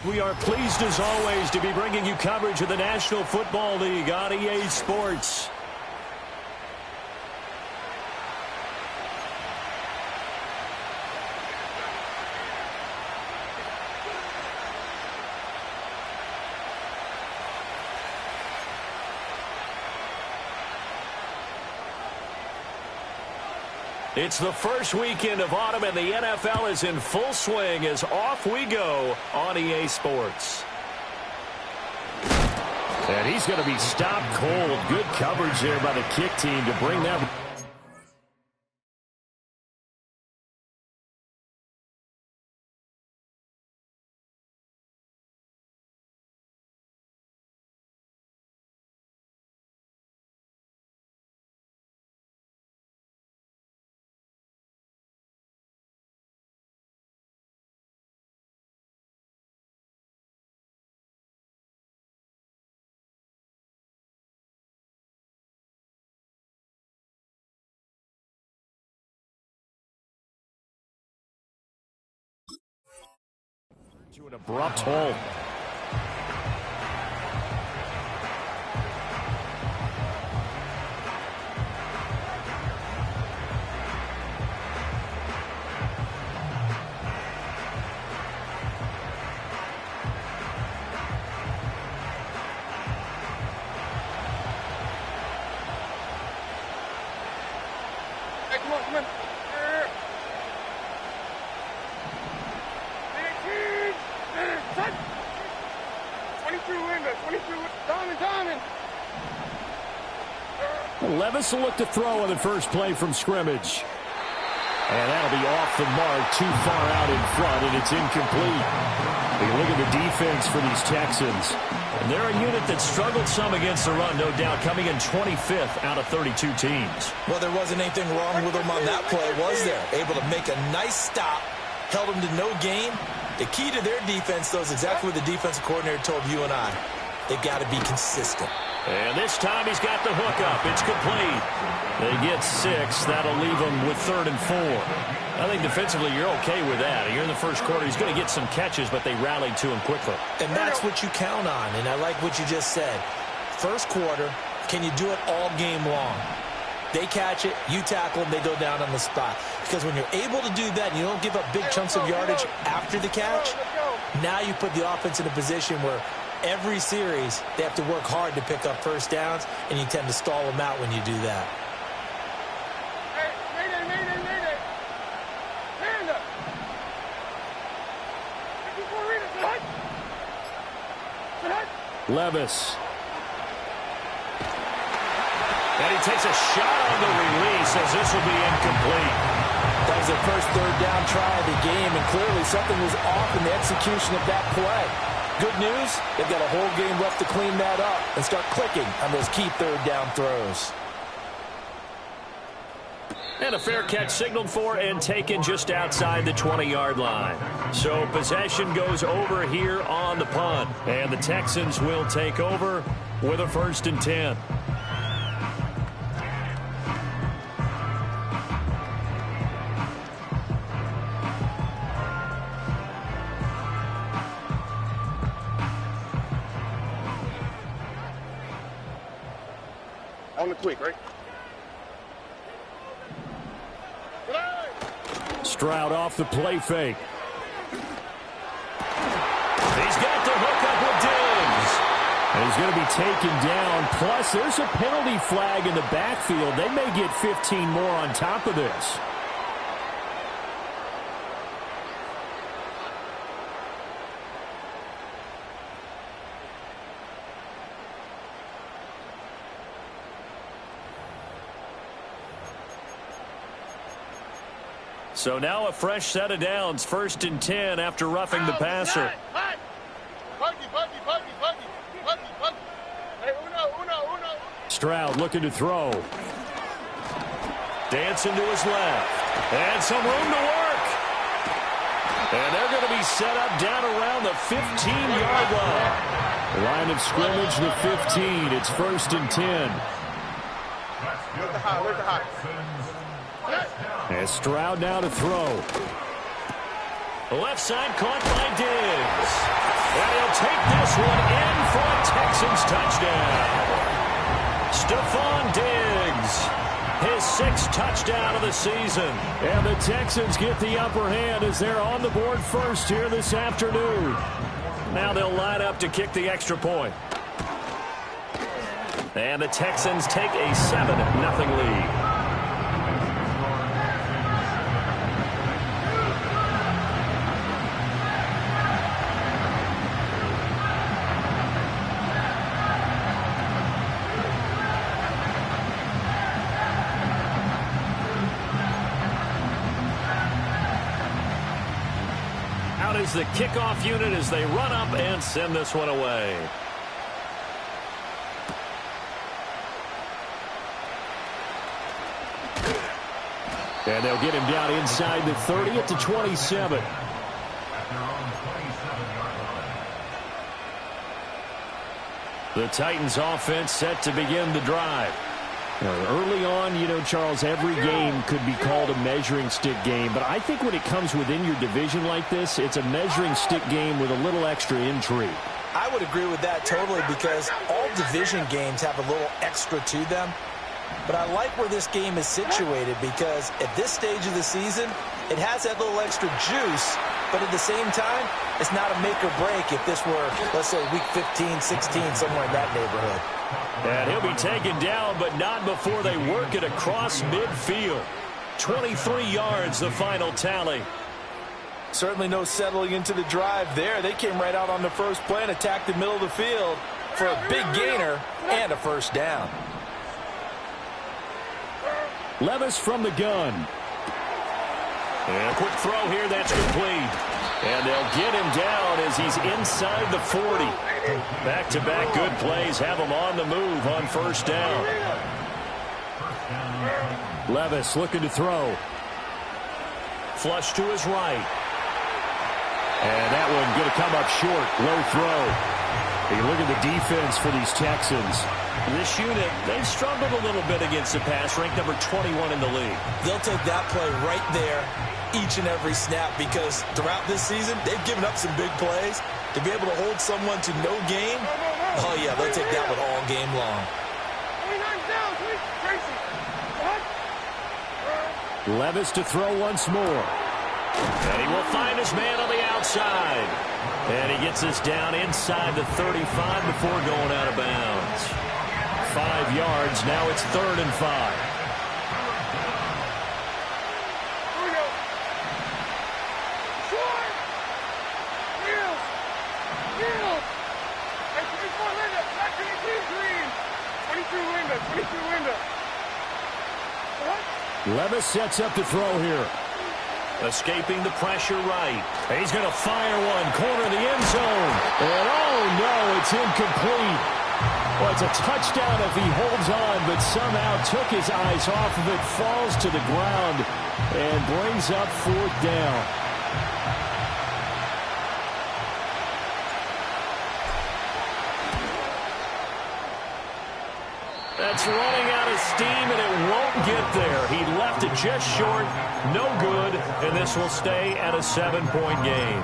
We are pleased, as always, to be bringing you coverage of the National Football League on EA Sports. It's the first weekend of autumn, and the NFL is in full swing as off we go on EA Sports. And he's going to be stopped cold. Good coverage there by the kick team to bring that. To an abrupt halt. Hey, come on. 22 Diamond. Levis will look to throw on the first play from scrimmage. And that'll be off the mark, too far out in front, and it's incomplete. You look at the defense for these Texans. And they're a unit that struggled some against the run, no doubt, coming in 25th out of 32 teams. Well, there wasn't anything wrong with them on that play, was there? Able to make a nice stop, held them to no gain. The key to their defense, though, is exactly what the defensive coordinator told you and I. They've got to be consistent. And this time he's got the hook up. It's complete. They get 6. That'll leave them with 3rd and 4. I think defensively you're okay with that. You're in the first quarter. He's going to get some catches, but they rallied to him quickly. And that's what you count on, and I like what you just said. First quarter, can you do it all game long? They catch it, you tackle them, they go down on the spot. Because when you're able to do that and you don't give up big chunks of yardage after the catch, now you put the offense in a position where every series they have to work hard to pick up first downs, and you tend to stall them out when you do that. Levis. And he takes a shot on the release as this will be incomplete. That was their first 3rd down try of the game, and clearly something was off in the execution of that play. Good news, they've got a whole game left to clean that up and start clicking on those key 3rd down throws. And a fair catch signaled for and taken just outside the 20-yard line. So possession goes over here on the punt. And the Texans will take over with a 1st and 10. On the quick, right? Stroud off the play fake. He's got the hook up with Diggs. And he's going to be taken down. Plus, there's a penalty flag in the backfield. They may get 15 more on top of this. So now a fresh set of downs, 1st and 10 after roughing the passer. Stroud looking to throw. Dancing to his left. And some room to work. And they're going to be set up down around the 15-yard line. Line of scrimmage, the 15. It's 1st and 10. Where's the hot? As Stroud now to throw. Left side caught by Diggs. take this one in for a Texans touchdown. Stephon Diggs, his 6th touchdown of the season. And the Texans get the upper hand as they're on the board first here this afternoon. Now they'll line up to kick the extra point. And the Texans take a 7-0 lead. Is the kickoff unit as they run up and send this one away. And they'll get him down inside the 30 at the 27. The Titans offense set to begin the drive. Early on, you know, Charles, every game could be called a measuring stick game. But I think when it comes within your division like this, it's a measuring stick game with a little extra intrigue. I would agree with that totally because all division games have a little extra to them. But I like where this game is situated because at this stage of the season, it has that little extra juice. But at the same time, it's not a make or break if this were, let's say, week 15, 16, somewhere in that neighborhood. And he'll be taken down, but not before they work it across midfield. 23 yards, the final tally. Certainly no settling into the drive there. They came right out on the first play and attacked the middle of the field for a big gainer and a first down. Levis from the gun. And a quick throw here, that's complete. And they'll get him down as he's inside the 40. Back-to-back good plays have him on the move on first down. Levis looking to throw. Flush to his right. And that one going to come up short. Low throw. You look at the defense for these Texans. This unit, they've struggled a little bit against the pass, ranked number 21 in the league. They'll take that play right there each and every snap because throughout this season, they've given up some big plays. To be able to hold someone to no gain, oh, yeah, they'll take that one all game long. Levis to throw once more. And he will find his man on the outside. And he gets us down inside the 35 before going out of bounds. 5 yards. Now it's 3rd and 5. Levis sets up to throw here. Escaping the pressure right. He's going to fire one. Corner of the end zone. And oh no, it's incomplete. Well, it's a touchdown if he holds on, but somehow took his eyes off of it, falls to the ground, and brings up 4th down. That's running out of steam, and it won't get there. He left it just short, no good, and this will stay at a 7-point game.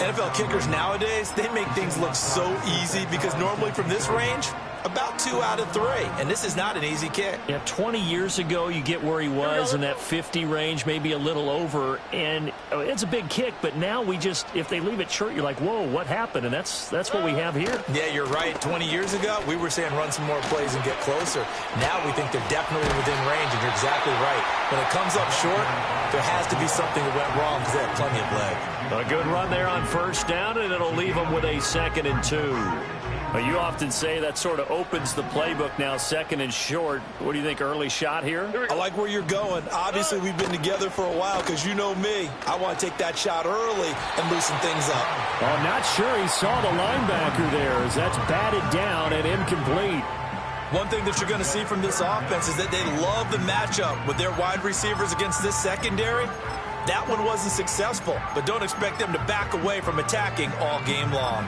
NFL kickers nowadays, they make things look so easy because normally from this range, about 2 out of 3, and this is not an easy kick. Yeah, 20 years ago, you get where he was in that 50 range, maybe a little over, and it's a big kick, but now we just, if they leave it short, you're like, whoa, what happened? And that's what we have here. Yeah, you're right. 20 years ago, we were saying run some more plays and get closer. Now we think they're definitely within range, and you're exactly right. When it comes up short, there has to be something that went wrong because they have plenty of leg. A good run there on first down, and it'll leave them with a 2nd and 2. You often say that sort of opens the playbook now, 2nd and short. What do you think, early shot here? I like where you're going. Obviously, we've been together for a while because you know me. I want to take that shot early and loosen things up. Well, I'm not sure he saw the linebacker there as that's batted down and incomplete. One thing that you're going to see from this offense is that they love the matchup with their wide receivers against this secondary. That one wasn't successful, but don't expect them to back away from attacking all game long.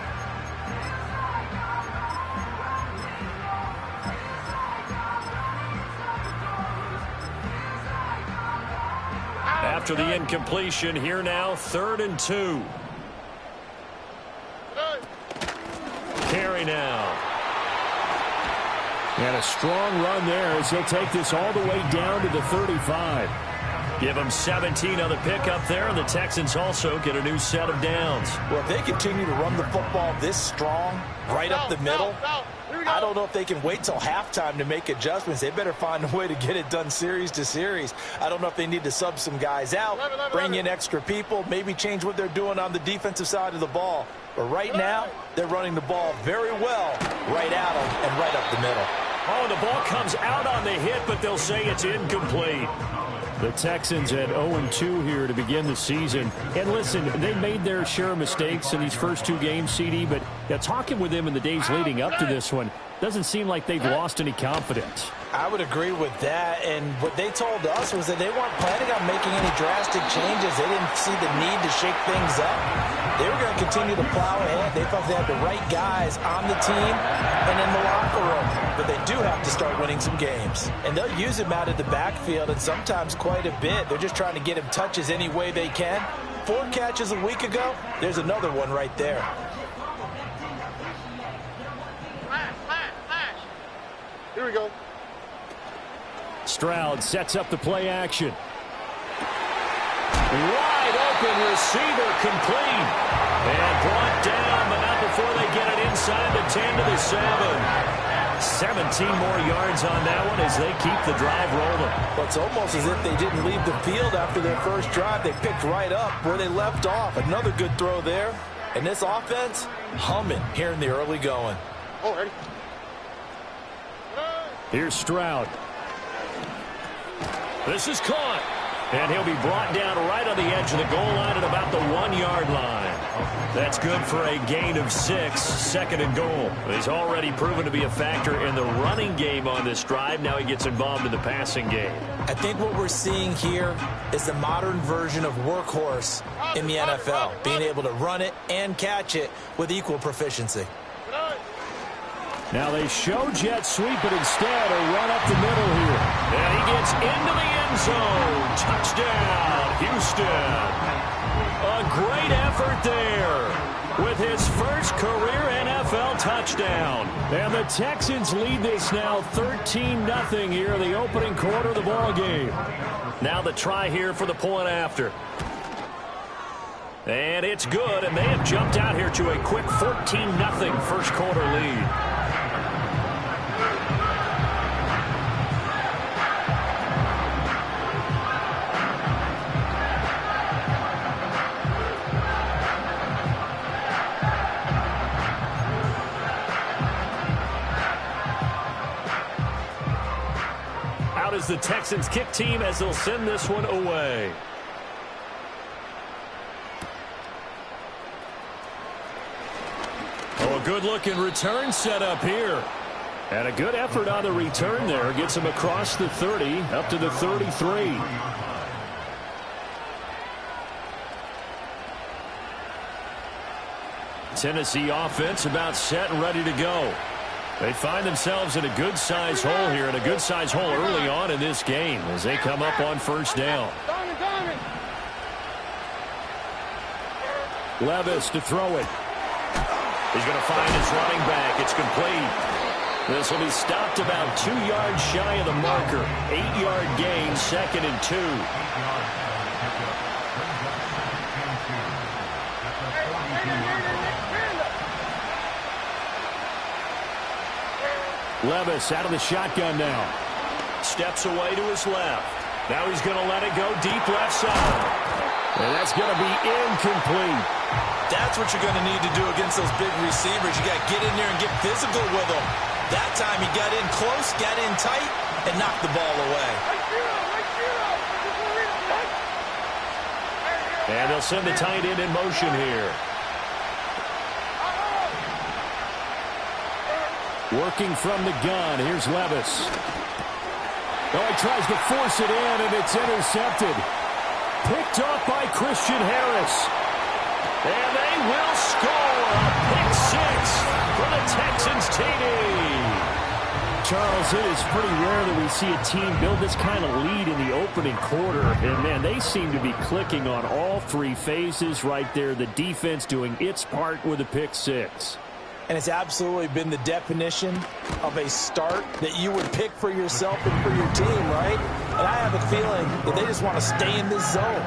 After the incompletion, here now, 3rd and 2. carry now. And a strong run there as he'll take this all the way down to the 35. Give them 17 on the pickup there, and the Texans also get a new set of downs. Well, if they continue to run the football this strong, right up the middle, I don't know if they can wait till halftime to make adjustments. They better find a way to get it done series to series. I don't know if they need to sub some guys out, bring in extra people, maybe change what they're doing on the defensive side of the ball. But right now, they're running the ball very well right at them and right up the middle. Oh, the ball comes out on the hit, but they'll say it's incomplete. The Texans at 0-2 here to begin the season. And listen, they made their share of mistakes in these first two games, CD, but talking with them in the days leading up to this one, doesn't seem like they've lost any confidence. I would agree with that, and what they told us was that they weren't planning on making any drastic changes. They didn't see the need to shake things up. They were going to continue to plow ahead. They thought they had the right guys on the team and in the locker room, but they do have to start winning some games. And they'll use him out of the backfield, and sometimes quite a bit. They're just trying to get him touches any way they can. 4 catches a week ago, there's another one right there. Here we go. Stroud sets up the play action. Wide open receiver complete. And brought down, but not before they get it inside the 10 to the 7. 17 more yards on that one as they keep the drive rolling. Well, it's almost as if they didn't leave the field after their first drive. They picked right up where they left off. Another good throw there. And this offense, humming here in the early going. Oh, ready. Here's Stroud. This is caught. And he'll be brought down right on the edge of the goal line at about the 1-yard line. That's good for a gain of 6, second and goal. He's already proven to be a factor in the running game on this drive. Now he gets involved in the passing game. I think what we're seeing here is the modern version of workhorse in the NFL, being able to run it and catch it with equal proficiency. Now they show jet sweep, but instead a run up the middle here. And he gets into the end zone. Touchdown, Houston. A great effort there with his first career NFL touchdown. And the Texans lead this now 13-0 here in the opening quarter of the ball game. Now the try here for the point after. And it's good, and they have jumped out here to a quick 14-0 first quarter lead. Is the Texans kick team as they'll send this one away. Oh, a good-looking return set up here. And a good effort on the return there. Gets him across the 30, up to the 33. Tennessee offense about set and ready to go. They find themselves in a good-sized hole here, and a good-sized hole early on in this game as they come up on first down. Levis to throw it. He's going to find his running back. It's complete. This will be stopped about 2 yards shy of the marker. 8-yard gain, second and 2. Levis out of the shotgun now. Steps away to his left. Now he's going to let it go deep left side. And that's going to be incomplete. That's what you're going to need to do against those big receivers. You got to get in there and get physical with them. That time he got in close, got in tight, and knocked the ball away. And they'll send the tight end in motion here. Working from the gun. Here's Levis. Oh, he tries to force it in, and it's intercepted. Picked off by Christian Harris. And they will score a pick 6 for the Texans TD. Charles, it is pretty rare that we see a team build this kind of lead in the opening quarter. And, man, they seem to be clicking on all 3 phases right there. The defense doing its part with a pick 6. And it's absolutely been the definition of a start that you would pick for yourself and for your team, right? And I have a feeling that they just want to stay in this zone.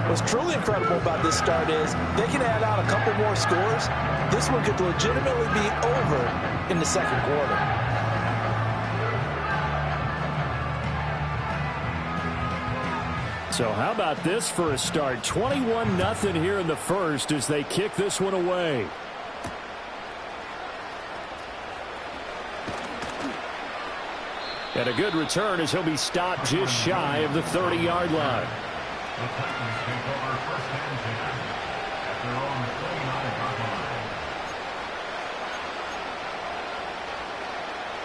What's truly incredible about this start is they can add on a couple more scores. This one could legitimately be over in the second quarter. So how about this for a start? 21-0 here in the first as they kick this one away. And a good return as he'll be stopped just shy of the 30-yard line.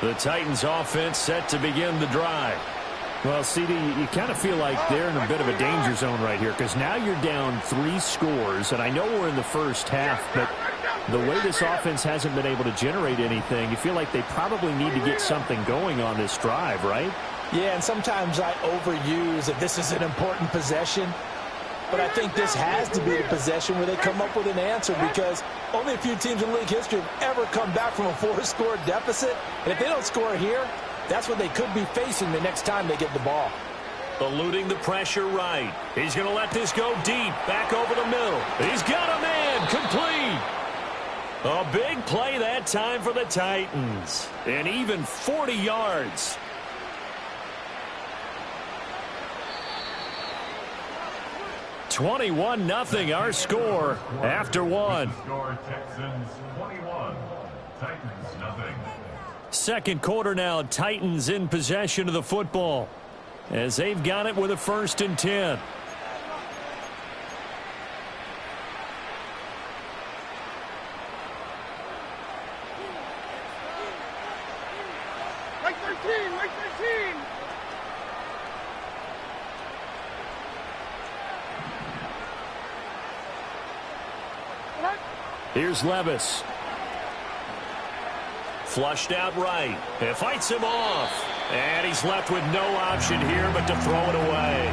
The Titans offense set to begin the drive. Well, CD, you kind of feel like they're in a bit of a danger zone right here because now you're down 3 scores, and I know we're in the first half, but the way this offense hasn't been able to generate anything, you feel like they probably need to get something going on this drive, right? Yeah, and sometimes I overuse that this is an important possession, but I think this has to be the possession where they come up with an answer because only a few teams in league history have ever come back from a 4-score deficit, and if they don't score here, that's what they could be facing the next time they get the ball. Eluding the pressure right. He's going to let this go deep. Back over the middle. He's got a man. Complete. A big play that time for the Titans. And even 40 yards. (21-0) our score after one. Texans 21, Titans nothing. Second quarter now, Titans in possession of the football as they've got it with a 1st and 10. Like 13, like 13. Here's Levis. Flushed out right. It fights him off. And he's left with no option here but to throw it away.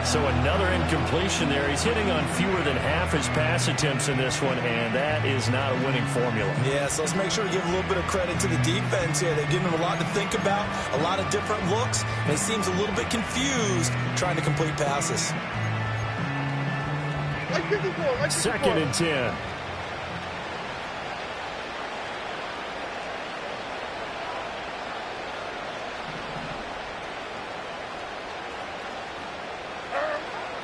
So another incompletion there. He's hitting on fewer than half his pass attempts in this one, and that is not a winning formula. Yeah, so let's make sure to give a little bit of credit to the defense here. They've given him a lot to think about, a lot of different looks, and he seems a little bit confused trying to complete passes. Like 54, like 54. 2nd and 10.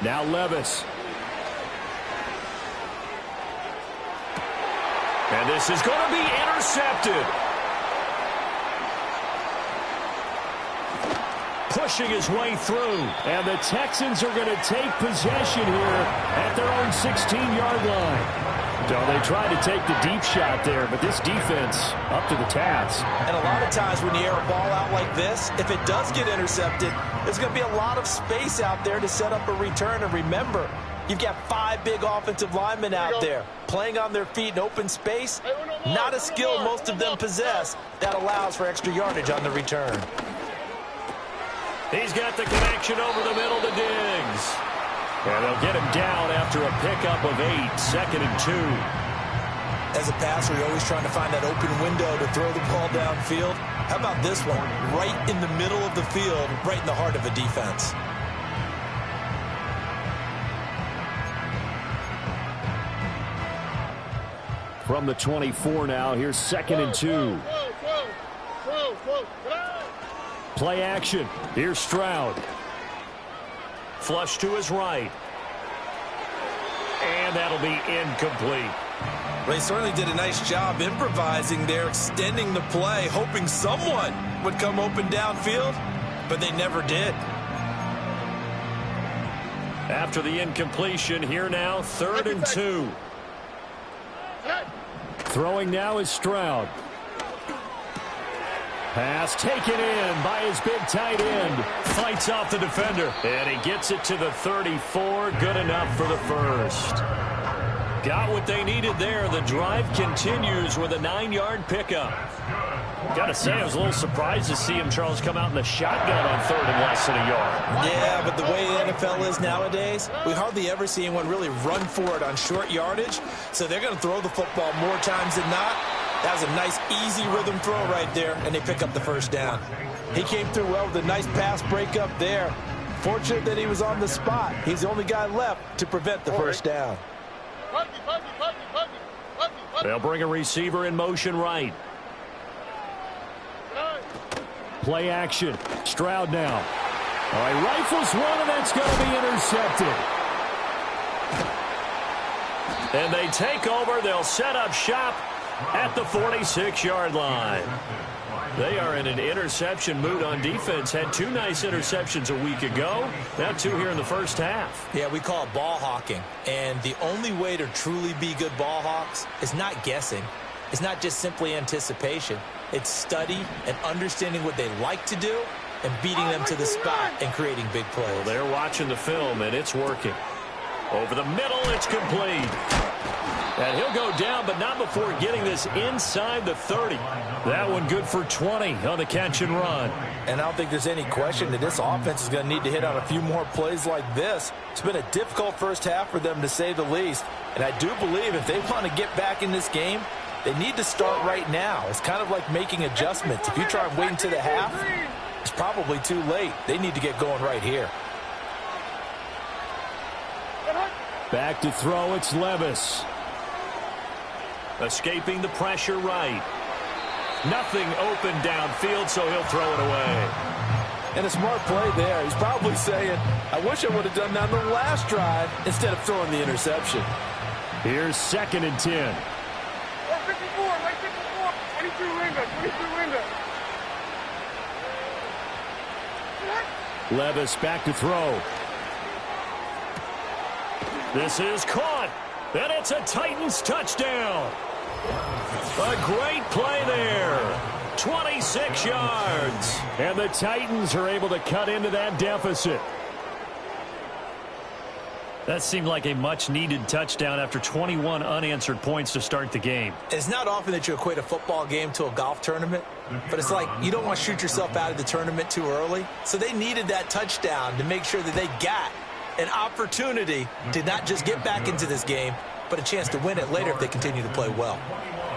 Now Levis. And this is going to be intercepted. Pushing his way through. And the Texans are going to take possession here at their own 16-yard line. So they tried to take the deep shot there, but this defense up to the task. And a lot of times when you air a ball out like this, if it does get intercepted, there's going to be a lot of space out there to set up a return. And remember, you've got 5 big offensive linemen out there playing on their feet in open space. Not a skill most of them possess that allows for extra yardage on the return. He's got the connection over the middle to Diggs. And they'll get him down after a pickup of 8, 2nd and 2. As a passer, you're always trying to find that open window to throw the ball downfield. How about this one? Right in the middle of the field, right in the heart of a defense. From the 24 now, here's 2nd and 2. Play action. Here's Stroud. Flush to his right. And that'll be incomplete. They certainly did a nice job improvising there, extending the play, hoping someone would come open downfield, but they never did. After the incompletion, here now, 3rd and 2. Throwing now is Stroud. Pass taken in by his big tight end. Fights off the defender. And he gets it to the 34. Good enough for the first. Got what they needed there. The drive continues with a 9-yard pickup. Got to say, I was a little surprised to see him, Charles, come out in the shotgun on 3rd and less than a yard. Yeah, but the way the NFL is nowadays, we hardly ever see anyone really run for it on short yardage. So they're going to throw the football more times than not. That was a nice, easy rhythm throw right there, and they pick up the first down. He came through well with a nice pass breakup there. Fortunate that he was on the spot. He's the only guy left to prevent the first down. They'll bring a receiver in motion right. Play action. Stroud now. All right, rifles one, and that's going to be intercepted. And they take over. They'll set up shop at the 46-yard line. They are in an interception mood on defense. Had 2 nice interceptions a week ago. Now 2 here in the first half. Yeah, we call it ball hawking. And the only way to truly be good ball hawks is not guessing. It's not just simply anticipation. It's study and understanding what they like to do and beating them to the spot and creating big plays. Well, they're watching the film, and it's working. Over the middle, it's complete. And he'll go down, but not before getting this inside the 30. That one good for 20 on the catch and run. And I don't think there's any question that this offense is going to need to hit on a few more plays like this. It's been a difficult first half for them, to say the least. And I do believe if they want to get back in this game, they need to start right now. It's kind of like making adjustments. If you try and wait until the half, it's probably too late. They need to get going right here. Back to throw, it's Levis. Escaping the pressure right. Nothing open downfield, so he'll throw it away. And a smart play there. He's probably saying, I wish I would have done that on the last drive instead of throwing the interception. Here's 2nd and 10. 22 window. Levis back to throw. This is caught. And it's a Titans touchdown. A great play there. 26 yards. And the Titans are able to cut into that deficit. That seemed like a much-needed touchdown after 21 unanswered points to start the game. It's not often that you equate a football game to a golf tournament, but it's like you don't want to shoot yourself out of the tournament too early. So they needed that touchdown to make sure that they got an opportunity to not just get back into this game, but a chance to win it later if they continue to play well.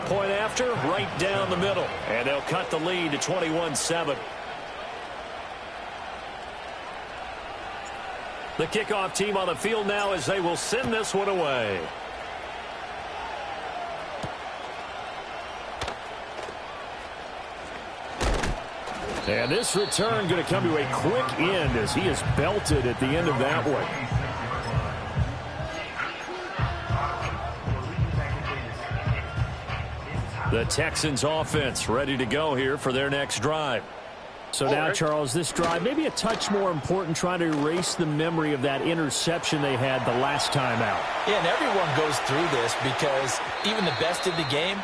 Point after, right down the middle. And they'll cut the lead to 21-7. The kickoff team on the field now as they will send this one away. And this return going to come to a quick end as he is belted at the end of that one. The Texans offense ready to go here for their next drive. So now, Charles, this drive maybe a touch more important, trying to erase the memory of that interception they had the last time out. Yeah, and everyone goes through this because even the best in the game,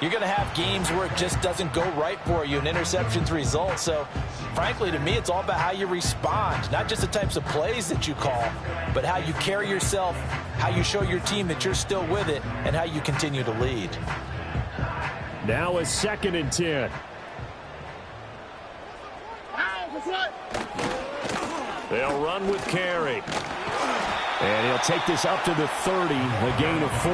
you're going to have games where it just doesn't go right for you and interceptions result. So, frankly, to me, it's all about how you respond, not just the types of plays that you call, but how you carry yourself, how you show your team that you're still with it, and how you continue to lead. Now a 2nd and 10. They'll run with Carey. And he'll take this up to the 30, a gain of 4.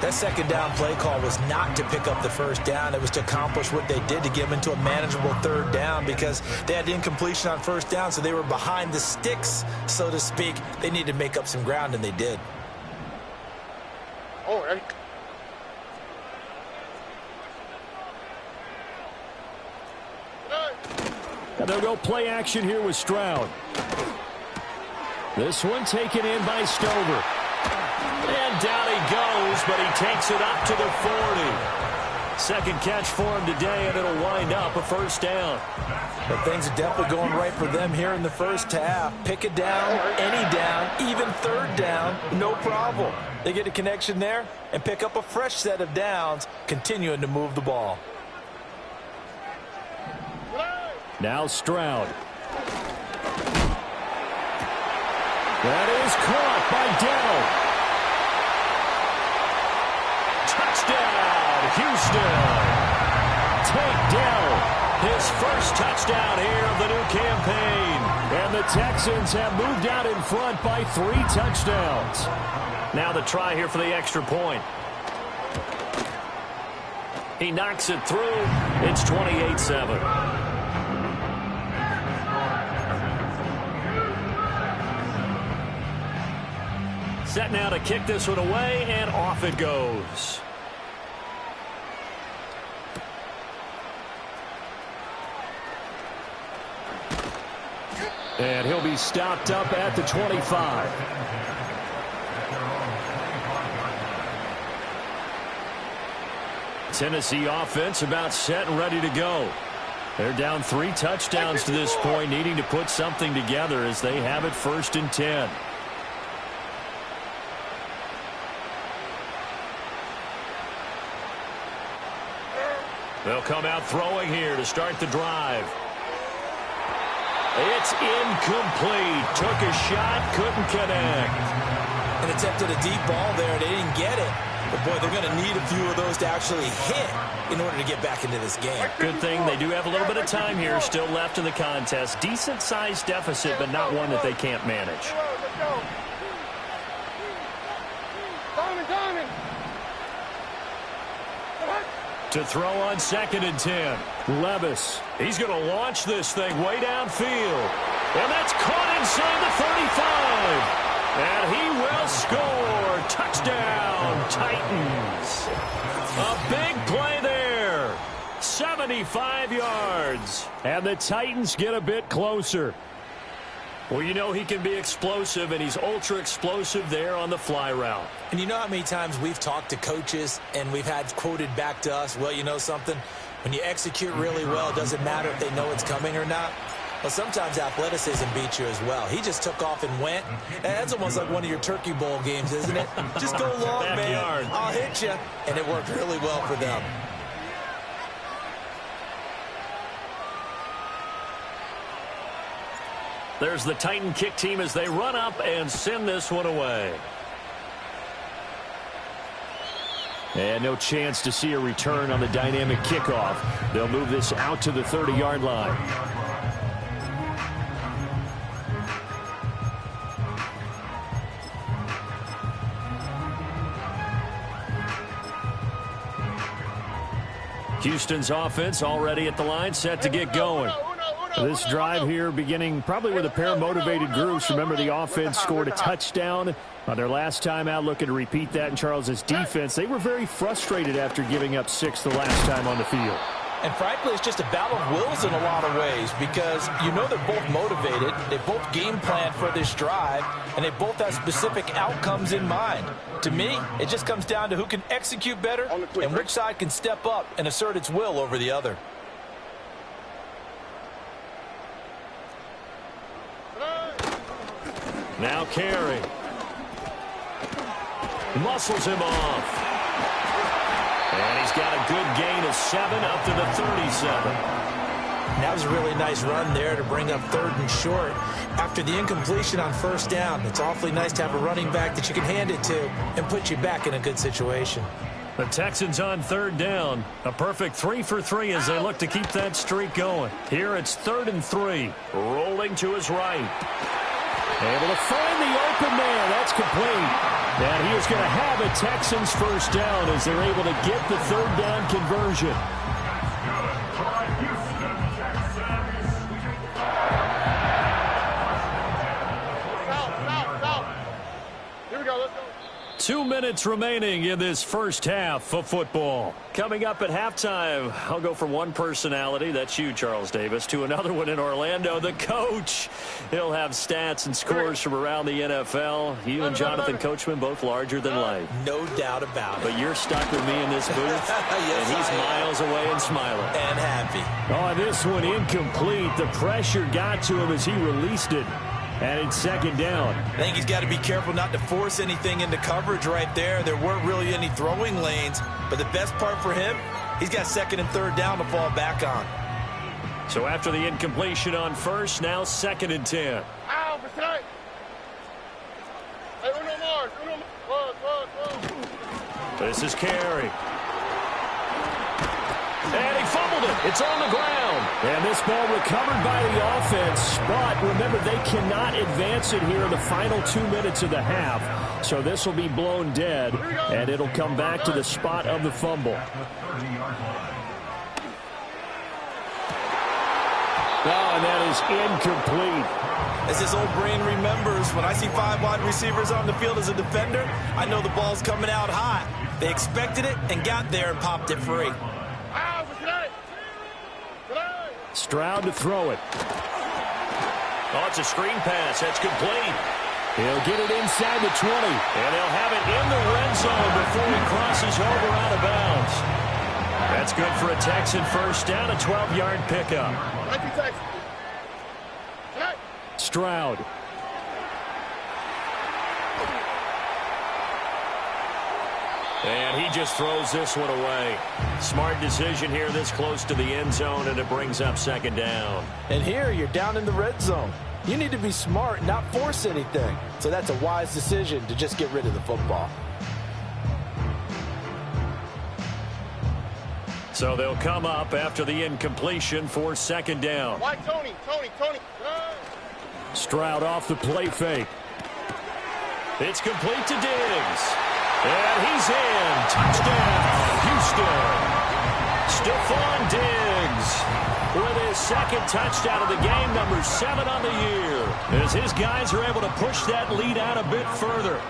That second down play call was not to pick up the first down. It was to accomplish what they did to get them into a manageable 3rd down because they had incompletion on first down, so they were behind the sticks, so to speak. They needed to make up some ground, and they did. All right. And they'll go play action here with Stroud. This one taken in by Stover. And down he goes, but he takes it up to the 40. Second catch for him today, and it'll wind up a first down. But things are definitely going right for them here in the first half. Pick a down, any down, even 3rd down, no problem. They get a connection there and pick up a fresh set of downs, continuing to move the ball. Now Stroud. That is caught by Dell. Touchdown, Houston. Take Dell. His first touchdown here of the new campaign. And the Texans have moved out in front by 3 touchdowns. Now the try here for the extra point. He knocks it through. It's 28-7. Set now to kick this one away, and off it goes. And he'll be stopped up at the 25. Tennessee offense about set and ready to go. They're down 3 touchdowns to this point, needing to put something together as they have it 1st and 10. They'll come out throwing here to start the drive. It's incomplete. Took a shot, couldn't connect. And attempted a deep ball there. They didn't get it. But, boy, they're going to need a few of those to actually hit in order to get back into this game. Good thing they do have a little bit of time here still left in the contest. Decent-sized deficit, but not one that they can't manage. To throw on 2nd and 10. Levis. He's going to launch this thing way downfield. And that's caught inside the 35. And he will score. Touchdown, Titans. A big play there. 75 yards. And the Titans get a bit closer. Well, you know he can be explosive, and he's ultra-explosive there on the fly route. And you know how many times we've talked to coaches and we've had quoted back to us, well, you know something? When you execute really well, it doesn't matter if they know it's coming or not. Well, sometimes athleticism beats you as well. He just took off and went. And that's almost like one of your Turkey Bowl games, isn't it? Just go long, man. I'll hit you. And it worked really well for them. There's the Titan kick team as they run up and send this one away. And no chance to see a return on the dynamic kickoff. They'll move this out to the 30-yard line. Houston's offense already at the line, set to get going. This drive here beginning probably with a pair of motivated groups. Remember, the offense scored a touchdown on their last time out, looking to repeat that in Charles's defense. They were very frustrated after giving up 6 the last time on the field. And frankly, it's just a battle of wills in a lot of ways because you know they're both motivated. They both game plan for this drive, and they both have specific outcomes in mind. To me, it just comes down to who can execute better and which side can step up and assert its will over the other. Now Carey. Muscles him off. And he's got a good gain of 7 up to the 37. That was a really nice run there to bring up 3rd and short. After the incompletion on 1st down, it's awfully nice to have a running back that you can hand it to and put you back in a good situation. The Texans on 3rd down. A perfect 3 for 3 as they look to keep that streak going. Here it's 3rd and 3. Rolling to his right. Able to find the open man. That's complete. And he is going to have a Texans 1st down as they're able to get the 3rd down conversion. Here we go. Let's go. 2 minutes remaining in this first half of football. Coming up at halftime, I'll go from one personality, that's you, Charles Davis, to another one in Orlando, the coach. He'll have stats and scores from around the NFL. You and Jonathan Coachman both larger than life. No doubt about it. But you're stuck with me in this booth, yes, and he's miles away and smiling. And happy. Oh, this one incomplete. The pressure got to him as he released it. And it's 2nd down. I think he's got to be careful not to force anything into coverage right there. There weren't really any throwing lanes. But the best part for him, he's got 2nd and 3rd down to fall back on. So after the incompletion on 1st, now 2nd and 10. Ow, beside. Hey, uno more. Whoa. This is Carey. And he fumbled fumbled it. It's on the ground. And this ball recovered by the offense. But remember, they cannot advance it here in the final 2 minutes of the half. So this will be blown dead, and it'll come back to the spot of the fumble. Oh, and that is incomplete. As his old brain remembers, when I see 5 wide receivers on the field as a defender, I know the ball's coming out hot. They expected it and got there and popped it free. Stroud to throw it. Oh, it's a screen pass. That's complete. He'll get it inside the 20, and they'll have it in the red zone before he crosses over out of bounds. That's good for a Texan first down, a 12-yard pickup. Stroud. And he just throws this one away. Smart decision here this close to the end zone, and it brings up second down. And here you're down in the red zone. You need to be smart and not force anything. So that's a wise decision to just get rid of the football. So they'll come up after the incompletion for second down. Why, Tony? Stroud off the play fake. It's complete to Diggs. And he's in. Touchdown, Houston. Stephon Diggs with his second touchdown of the game, number 7 on the year, as his guys are able to push that lead out a bit further.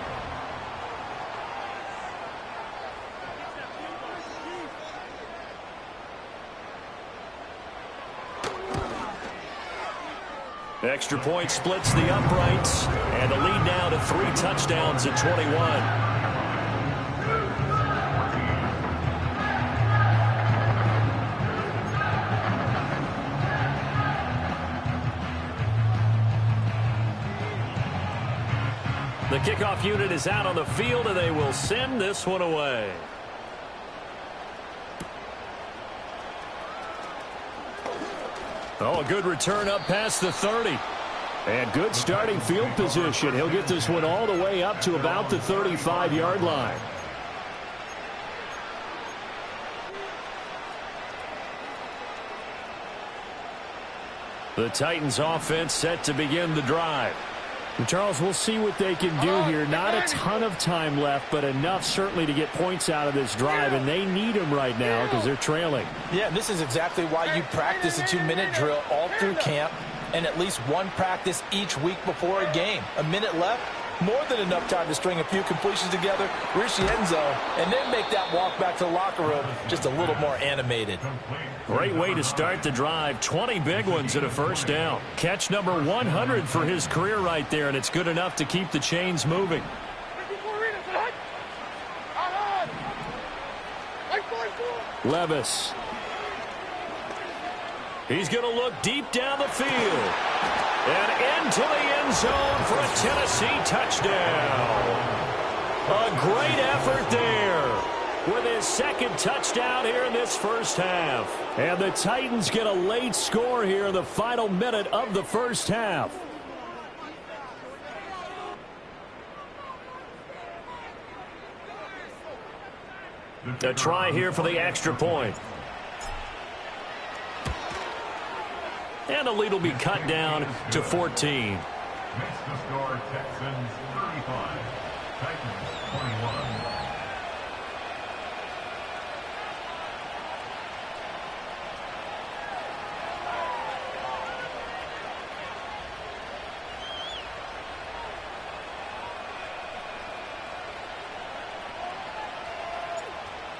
Extra point splits the uprights, and the lead now to 3 touchdowns at 21. The kickoff unit is out on the field, and they will send this one away. Oh, a good return up past the 30. And good starting field position. He'll get this one all the way up to about the 35-yard line. The Titans offense set to begin the drive. And Charles, we'll see what they can do here. Not a ton of time left, but enough certainly to get points out of this drive, and they need them right now because they're trailing. Yeah, this is exactly why you practice a 2-minute drill all through camp and at least one practice each week before a game. A minute left, more than enough time to string a few completions together, reach the end zone, and then make that walk back to the locker room just a little more animated. Great way to start the drive. 20 big ones at a first down. Catch number 100 for his career right there, and it's good enough to keep the chains moving. Levis. He's going to look deep down the field. And into the end zone for a Tennessee touchdown. A great effort there with his second touchdown here in this first half. And the Titans get a late score here in the final minute of the first half. A try here for the extra point. And the lead will be cut down to 14. Makes the score Texans 35, Titans 21.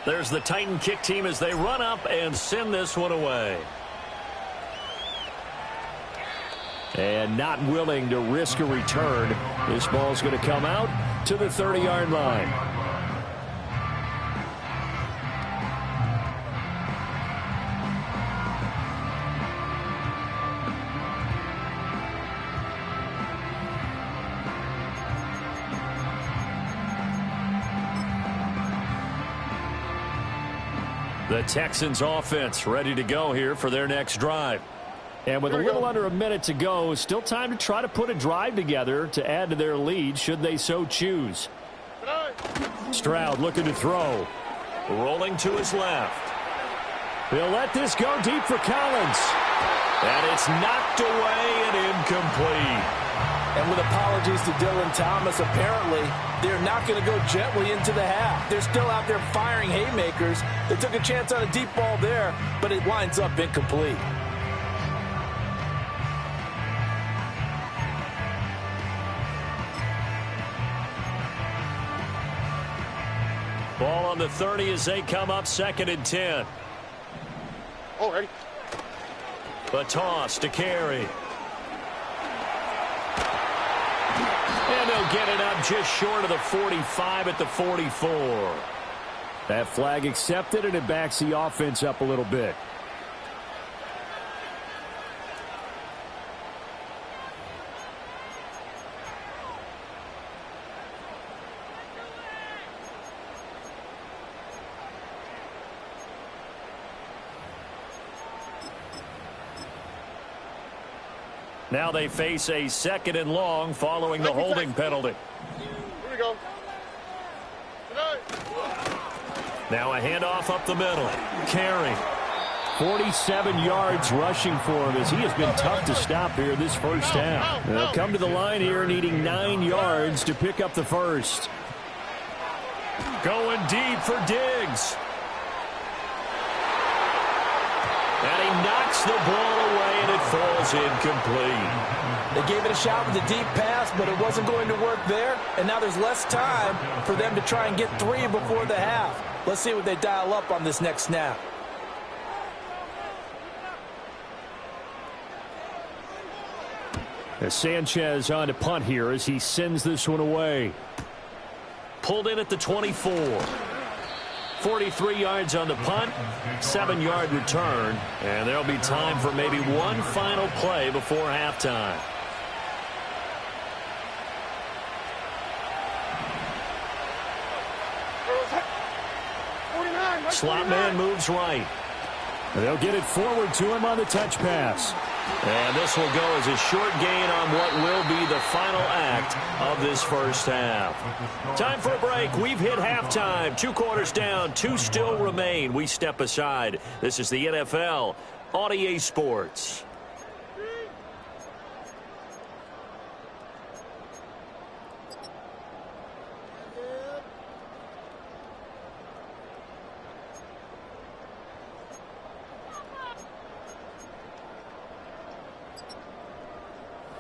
There's the Titan kick team as they run up and send this one away. And not willing to risk a return. This ball's going to come out to the 30-yard line. The Texans offense ready to go here for their next drive. And with a little under a minute to go, still time to try to put a drive together to add to their lead should they so choose. Stroud looking to throw. Rolling to his left. He'll let this go deep for Collins. And it's knocked away and incomplete. And with apologies to Dylan Thomas, apparently they're not going to go gently into the half. They're still out there firing haymakers. They took a chance on a deep ball there, but it winds up incomplete. Ball on the 30 as they come up 2nd and 10. Oh, ready. The toss to carry. And they'll get it up just short of the 45 at the 44. That flag accepted, and it backs the offense up a little bit. Now they face a 2nd and long following the holding penalty. Here we go. Now a handoff up the middle. Carey. 47 yards rushing for him as he has been tough to stop here this first half. They'll come to the line here needing 9 yards to pick up the first. Going deep for Diggs. And he knocks the ball away, and it falls incomplete. They gave it a shot with a deep pass, but it wasn't going to work there. And now there's less time for them to try and get 3 before the half. Let's see what they dial up on this next snap. As Sanchez on to punt here as he sends this one away. Pulled in at the 24. 43 yards on the punt, 7-yard return, and there'll be time for maybe one final play before halftime. Slot man moves right. They'll get it forward to him on the touch pass. And this will go as a short gain on what will be the final act of this first half. Time for a break. We've hit halftime. 2 quarters down, 2 still remain. We step aside. This is the NFL on EA Sports.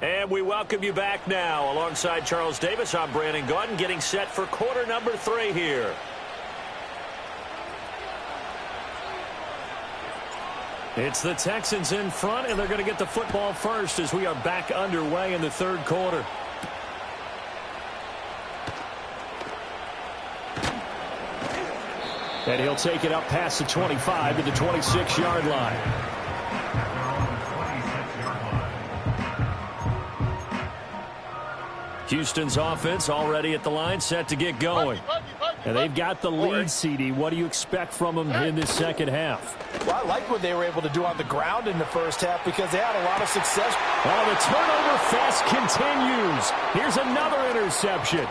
And we welcome you back now. Alongside Charles Davis, I'm Brandon Gaudin, getting set for quarter number 3 here. It's the Texans in front, and they're going to get the football first as we are back underway in the 3rd quarter. And he'll take it up past the 25 to the 26-yard line. Houston's offense already at the line, set to get going. And they've got the lead, CD. What do you expect from them in this second half? Well, I like what they were able to do on the ground in the first half because they had a lot of success. Oh, the turnover fest continues. Here's another interception.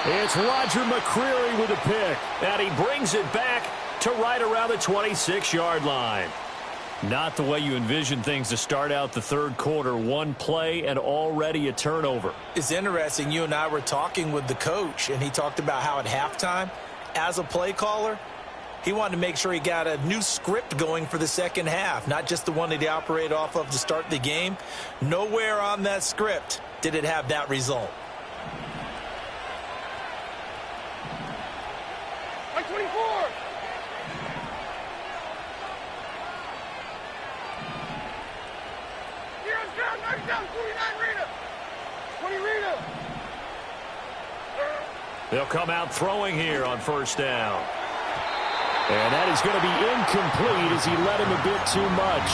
It's Roger McCreary with a pick. And he brings it back to right around the 26-yard line. Not the way you envision things to start out the 3rd quarter. 1 play and already a turnover. It's interesting. You and I were talking with the coach, and he talked about how at halftime, as a play caller, he wanted to make sure he got a new script going for the second half, not just the one that he operated off of to start the game. Nowhere on that script did it have that result. Like 24. Down, 49 Rita. 20 Rita. They'll come out throwing here on first down. And that is going to be incomplete as he let him a bit too much.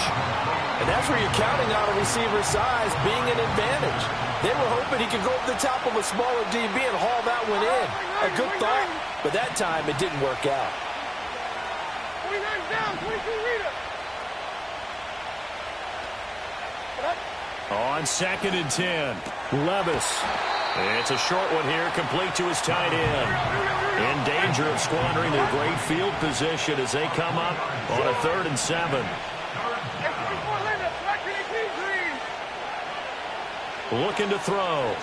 And that's where you're counting on a receiver's size being an advantage. They were hoping he could go over the top of a smaller DB and haul that one in. A good thought, but that time it didn't work out. 29 down, 22 Rita. On 2nd and 10, Levis It's a short one here, complete to his tight end. In danger of squandering their great field position as they come up on a 3rd and 7. Looking to throw.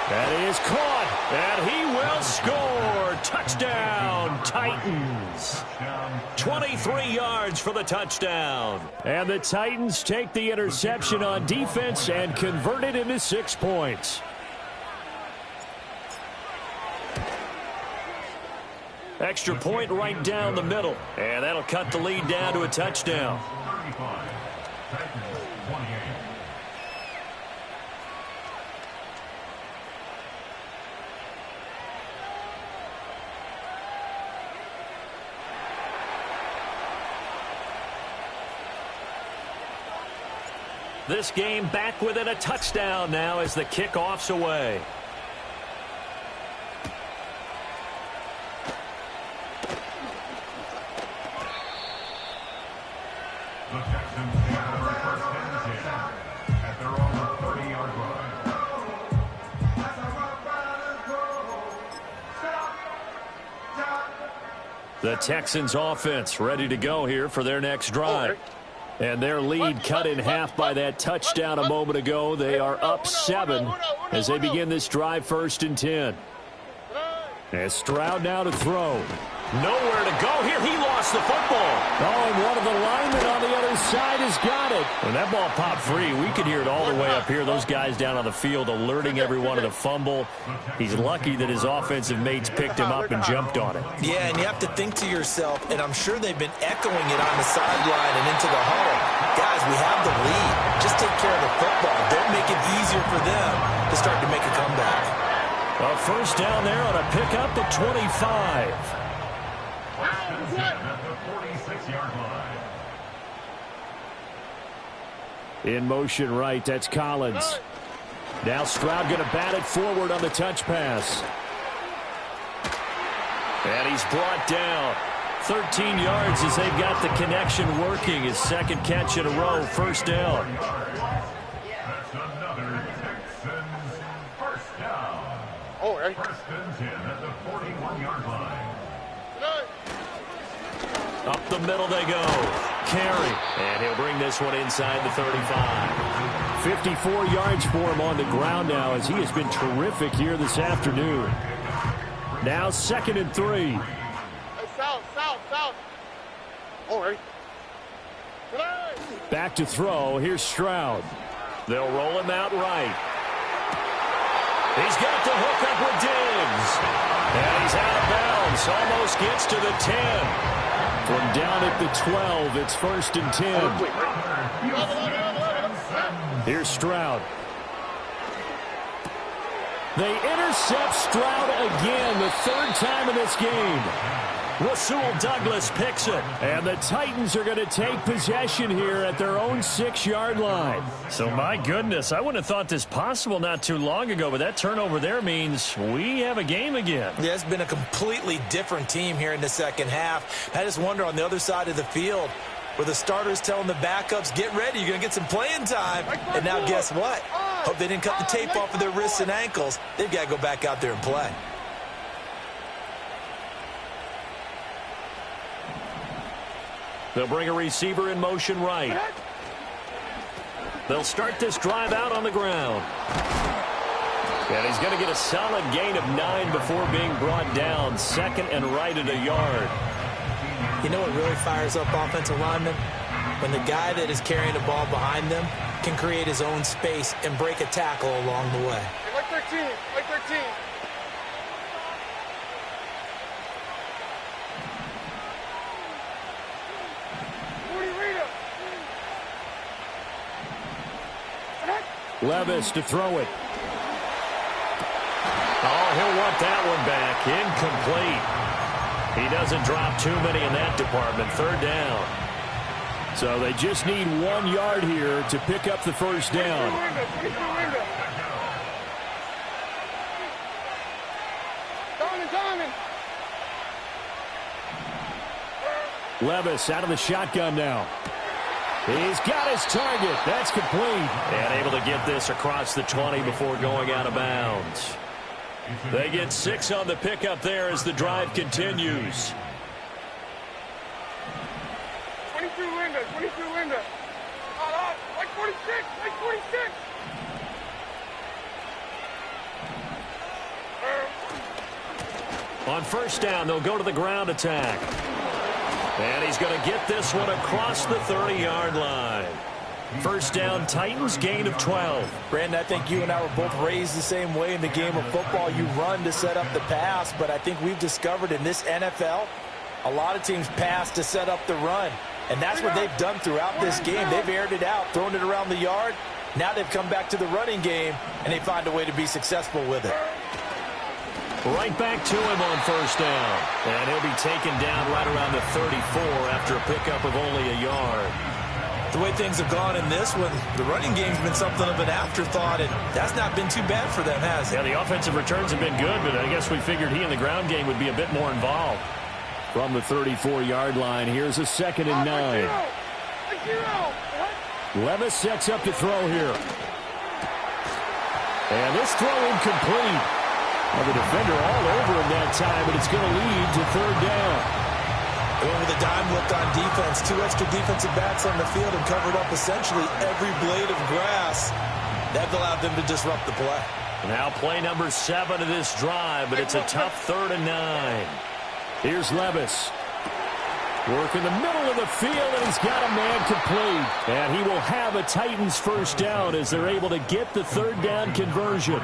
That is caught, and he will score. Touchdown, Titans. 23 yards for the touchdown. And the Titans take the interception on defense and convert it into 6 points. Extra point right down the middle, and that'll cut the lead down to a touchdown. 35. Titans 28. This game back within a touchdown now as the kickoff's away. The Texans gather first and 10 at their own 30-yard line. The Texans offense ready to go here for their next drive. And their lead cut in half by that touchdown a moment ago. They are up 7 as they begin this drive 1st and 10. And Stroud now to throw. Nowhere to go here. He lost the football. Oh, and one of the linemen on the other side has got it. When that ball popped free, we could hear it all the way up here. Those guys down on the field alerting everyone of the fumble. He's lucky that his offensive mates picked him up and jumped on it. Yeah, and you have to think to yourself, and I'm sure they've been echoing it on the sideline and into the huddle. Guys, we have the lead. Just take care of the football. Don't make it easier for them to start to make a comeback. A first down there on a pickup at 25. First and 10 at the 46-yard line. In motion right, that's Collins. Now Stroud going to bat it forward on the touch pass. And he's brought down. 13 yards as they've got the connection working. His second catch in a row, first down. That's another Texans first down. First and 10 at the 41-yard line. Up the middle they go. Carey. And he'll bring this one inside the 35. 54 yards for him on the ground now as he has been terrific here this afternoon. Now 2nd and 3. Hey, south. All right. Back to throw. Here's Stroud. They'll roll him out right. He's got the hook up with Diggs. And he's out of bounds. Almost gets to the 10. From down at the 12, it's 1st and 10. Here's Stroud. They intercept Stroud again, the 3rd time in this game. Rasul Douglas picks it. And the Titans are going to take possession here at their own 6-yard line. So, my goodness, I wouldn't have thought this possible not too long ago, but that turnover there means we have a game again. Yeah, it's been a completely different team here in the second half. I just wonder on the other side of the field where the starters telling the backups, get ready, you're going to get some playing time. And now guess what? Hope they didn't cut the tape off of their wrists and ankles. They've got to go back out there and play. They'll bring a receiver in motion right. They'll start this drive out on the ground. And he's going to get a solid gain of 9 before being brought down. 2nd and right at a yard. You know what really fires up offensive linemen? When the guy that is carrying the ball behind them can create his own space and break a tackle along the way. Like 13. Levis to throw it. Oh, he'll want that one back. Incomplete. He doesn't drop too many in that department. 3rd down. So they just need 1 yard here to pick up the first down. Levis out of the shotgun now. He's got his target. That's complete. And able to get this across the 20 before going out of bounds. They get 6 on the pickup there as the drive continues. 22 Linda, 22 Linda. Like 46, like 46. On first down, they'll go to the ground attack. And he's going to get this one across the 30-yard line. First down, Titans, gain of 12. Brandon, I think you and I were both raised the same way in the game of football. You run to set up the pass, but I think we've discovered in this NFL, a lot of teams pass to set up the run. And that's what they've done throughout this game. They've aired it out, thrown it around the yard. Now they've come back to the running game, and they find a way to be successful with it. Right back to him on first down. And he'll be taken down right around the 34 after a pickup of only a yard. The way things have gone in this one, the running game's been something of an afterthought, and that's not been too bad for them, has it? Yeah, the offensive returns have been good, but I guess we figured he in the ground game would be a bit more involved. From the 34-yard line, here's a 2nd and 9. Levis sets up to throw here. And this throw incomplete. Well, the defender all over him that time, but it's going to lead to 3rd down. They went with a dime look on defense. 2 extra defensive backs on the field and covered up essentially every blade of grass. That allowed them to disrupt the play. Now play number 7 of this drive, but it's a tough 3rd and 9. Here's Levis. Work in the middle of the field, and he's got a man complete. And he will have a Titans first down as they're able to get the 3rd down conversion.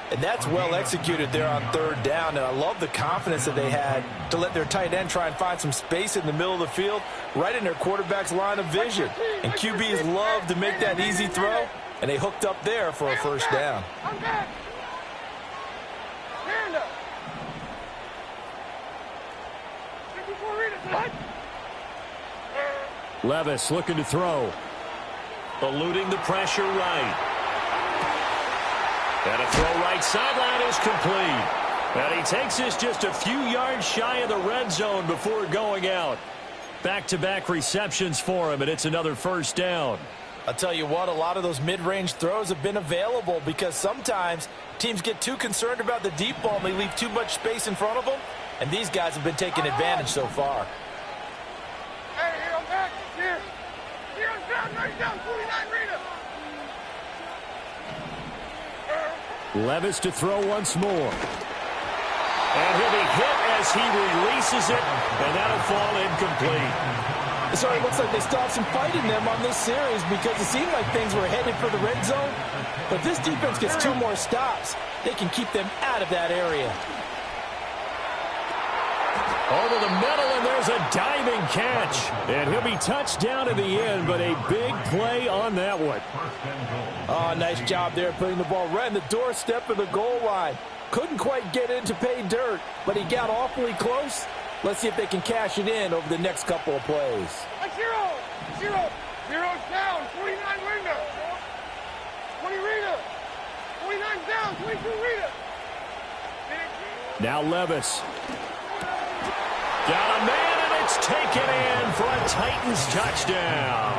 And that's well executed there on 3rd down. And I love the confidence that they had to let their tight end try and find some space in the middle of the field, right in their quarterback's line of vision. And QBs love to make that easy throw, and they hooked up there for a first down. Levis looking to throw. Eluding the pressure right. And a throw right sideline is complete. And he takes this just a few yards shy of the red zone before going out. Back-to-back receptions for him, and it's another first down. I'll tell you what, a lot of those mid-range throws have been available because sometimes teams get too concerned about the deep ball and they leave too much space in front of them. And these guys have been taking advantage so far. Hey, I'm back. Here. Here, I'm down, right down. 49 Rita. Levis to throw once more. And he'll be hit as he releases it, and that'll fall incomplete. So it looks like they still have some fight in them on this series because it seemed like things were headed for the red zone. But this defense gets 2 more stops. They can keep them out of that area. Over the middle, and there's a diving catch. And he'll be touched down in the end, but a big play on that one. Oh, nice job there putting the ball right in the doorstep of the goal line. Couldn't quite get in to pay dirt, but he got awfully close. Let's see if they can cash it in over the next couple of plays. Zero's down. 29 Rita. 20 Rita. 29's down. 22 Rita. Now Levis. Got a man, and it's taken in for a Titans touchdown.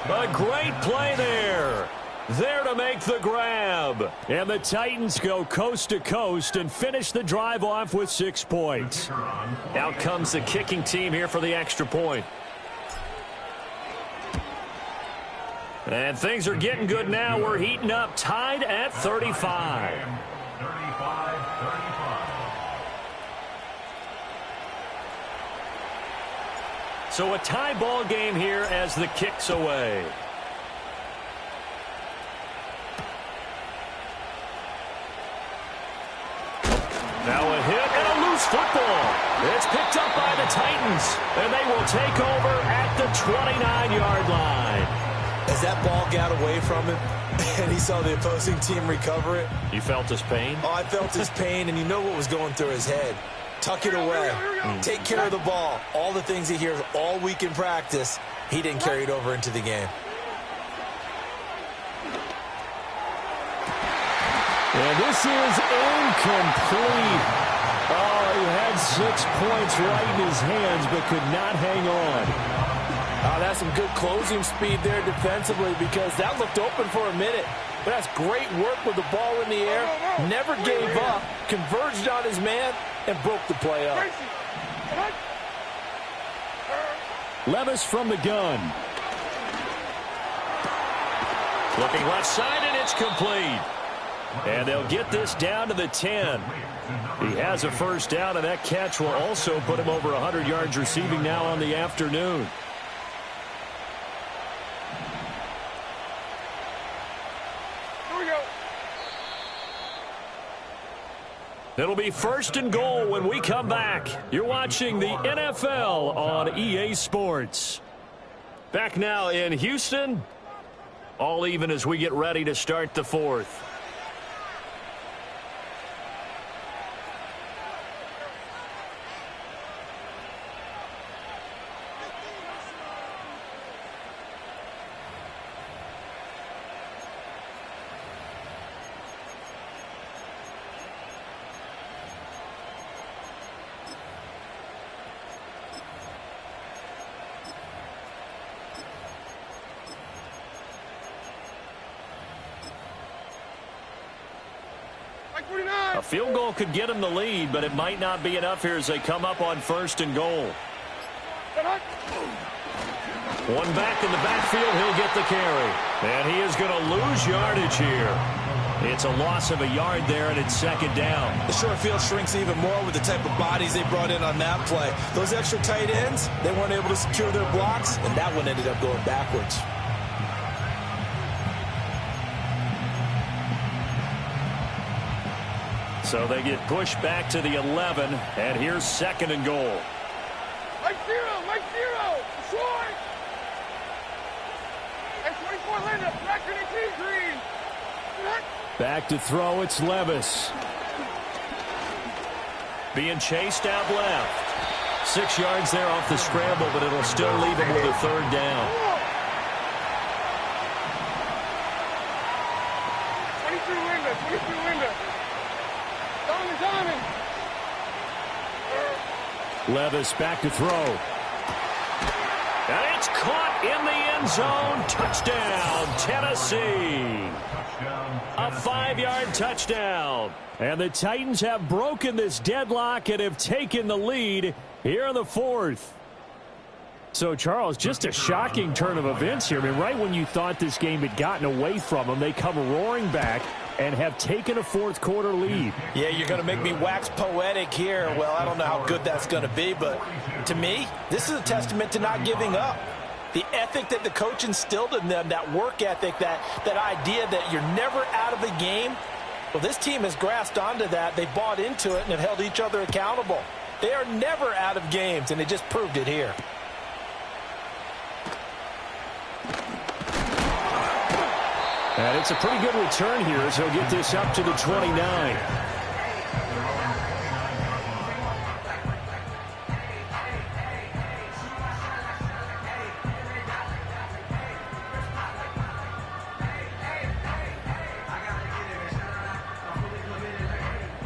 A great play there. There to make the grab. And the Titans go coast to coast and finish the drive off with 6 points. Out comes the kicking team here for the extra point. And things are getting good now. We're heating up, tied at 35. 35-35. So a tie ball game here as the kick's away. Now a hit and a loose football. It's picked up by the Titans, and they will take over at the 29-yard line. As that ball got away from him, and he saw the opposing team recover it. You felt his pain? Oh, I felt his pain, and you know what was going through his head. Tuck it away. Take care of the ball. All the things he hears all week in practice, he didn't carry it over into the game. And this is incomplete. Oh, he had 6 points right in his hands, but could not hang on. Oh, that's some good closing speed there defensively because that looked open for a minute. But that's great work with the ball in the air. Never gave up, converged on his man, and broke the play up. Levis from the gun. Looking left side, and it's complete. And they'll get this down to the 10. He has a first down, and that catch will also put him over 100 yards receiving now on the afternoon. Here we go. It'll be first and goal when we come back. You're watching the NFL on EA Sports. Back now in Houston. All even as we get ready to start the fourth. A field goal could get him the lead, but it might not be enough here as they come up on first and goal. One back in the backfield, he'll get the carry. And he is going to lose yardage here. It's a loss of a yard there, and it's second down. The short field shrinks even more with the type of bodies they brought in on that play. Those extra tight ends, they weren't able to secure their blocks, and that one ended up going backwards. So they get pushed back to the 11, and here's second and goal. Mike zero, short. And 24 Linda, back to the team green. Back to throw, it's Levis. Being chased out left. 6 yards there off the scramble, but it'll still leave him with a third down. 22 Linda. Diamond. Levis back to throw. And it's caught in the end zone. Touchdown, Tennessee. A 5-yard touchdown. And the Titans have broken this deadlock and have taken the lead here in the fourth. So, Charles, just a shocking turn of events here. I mean, right when you thought this game had gotten away from them, they come roaring back and have taken a fourth quarter lead. Yeah, you're going to make me wax poetic here. Well, I don't know how good that's going to be, but to me, this is a testament to not giving up. The ethic that the coach instilled in them, that work ethic, that idea that you're never out of the game. Well, this team has grasped onto that. They bought into it and have held each other accountable. They are never out of games, and they just proved it here. And it's a pretty good return here as he'll get this up to the 29.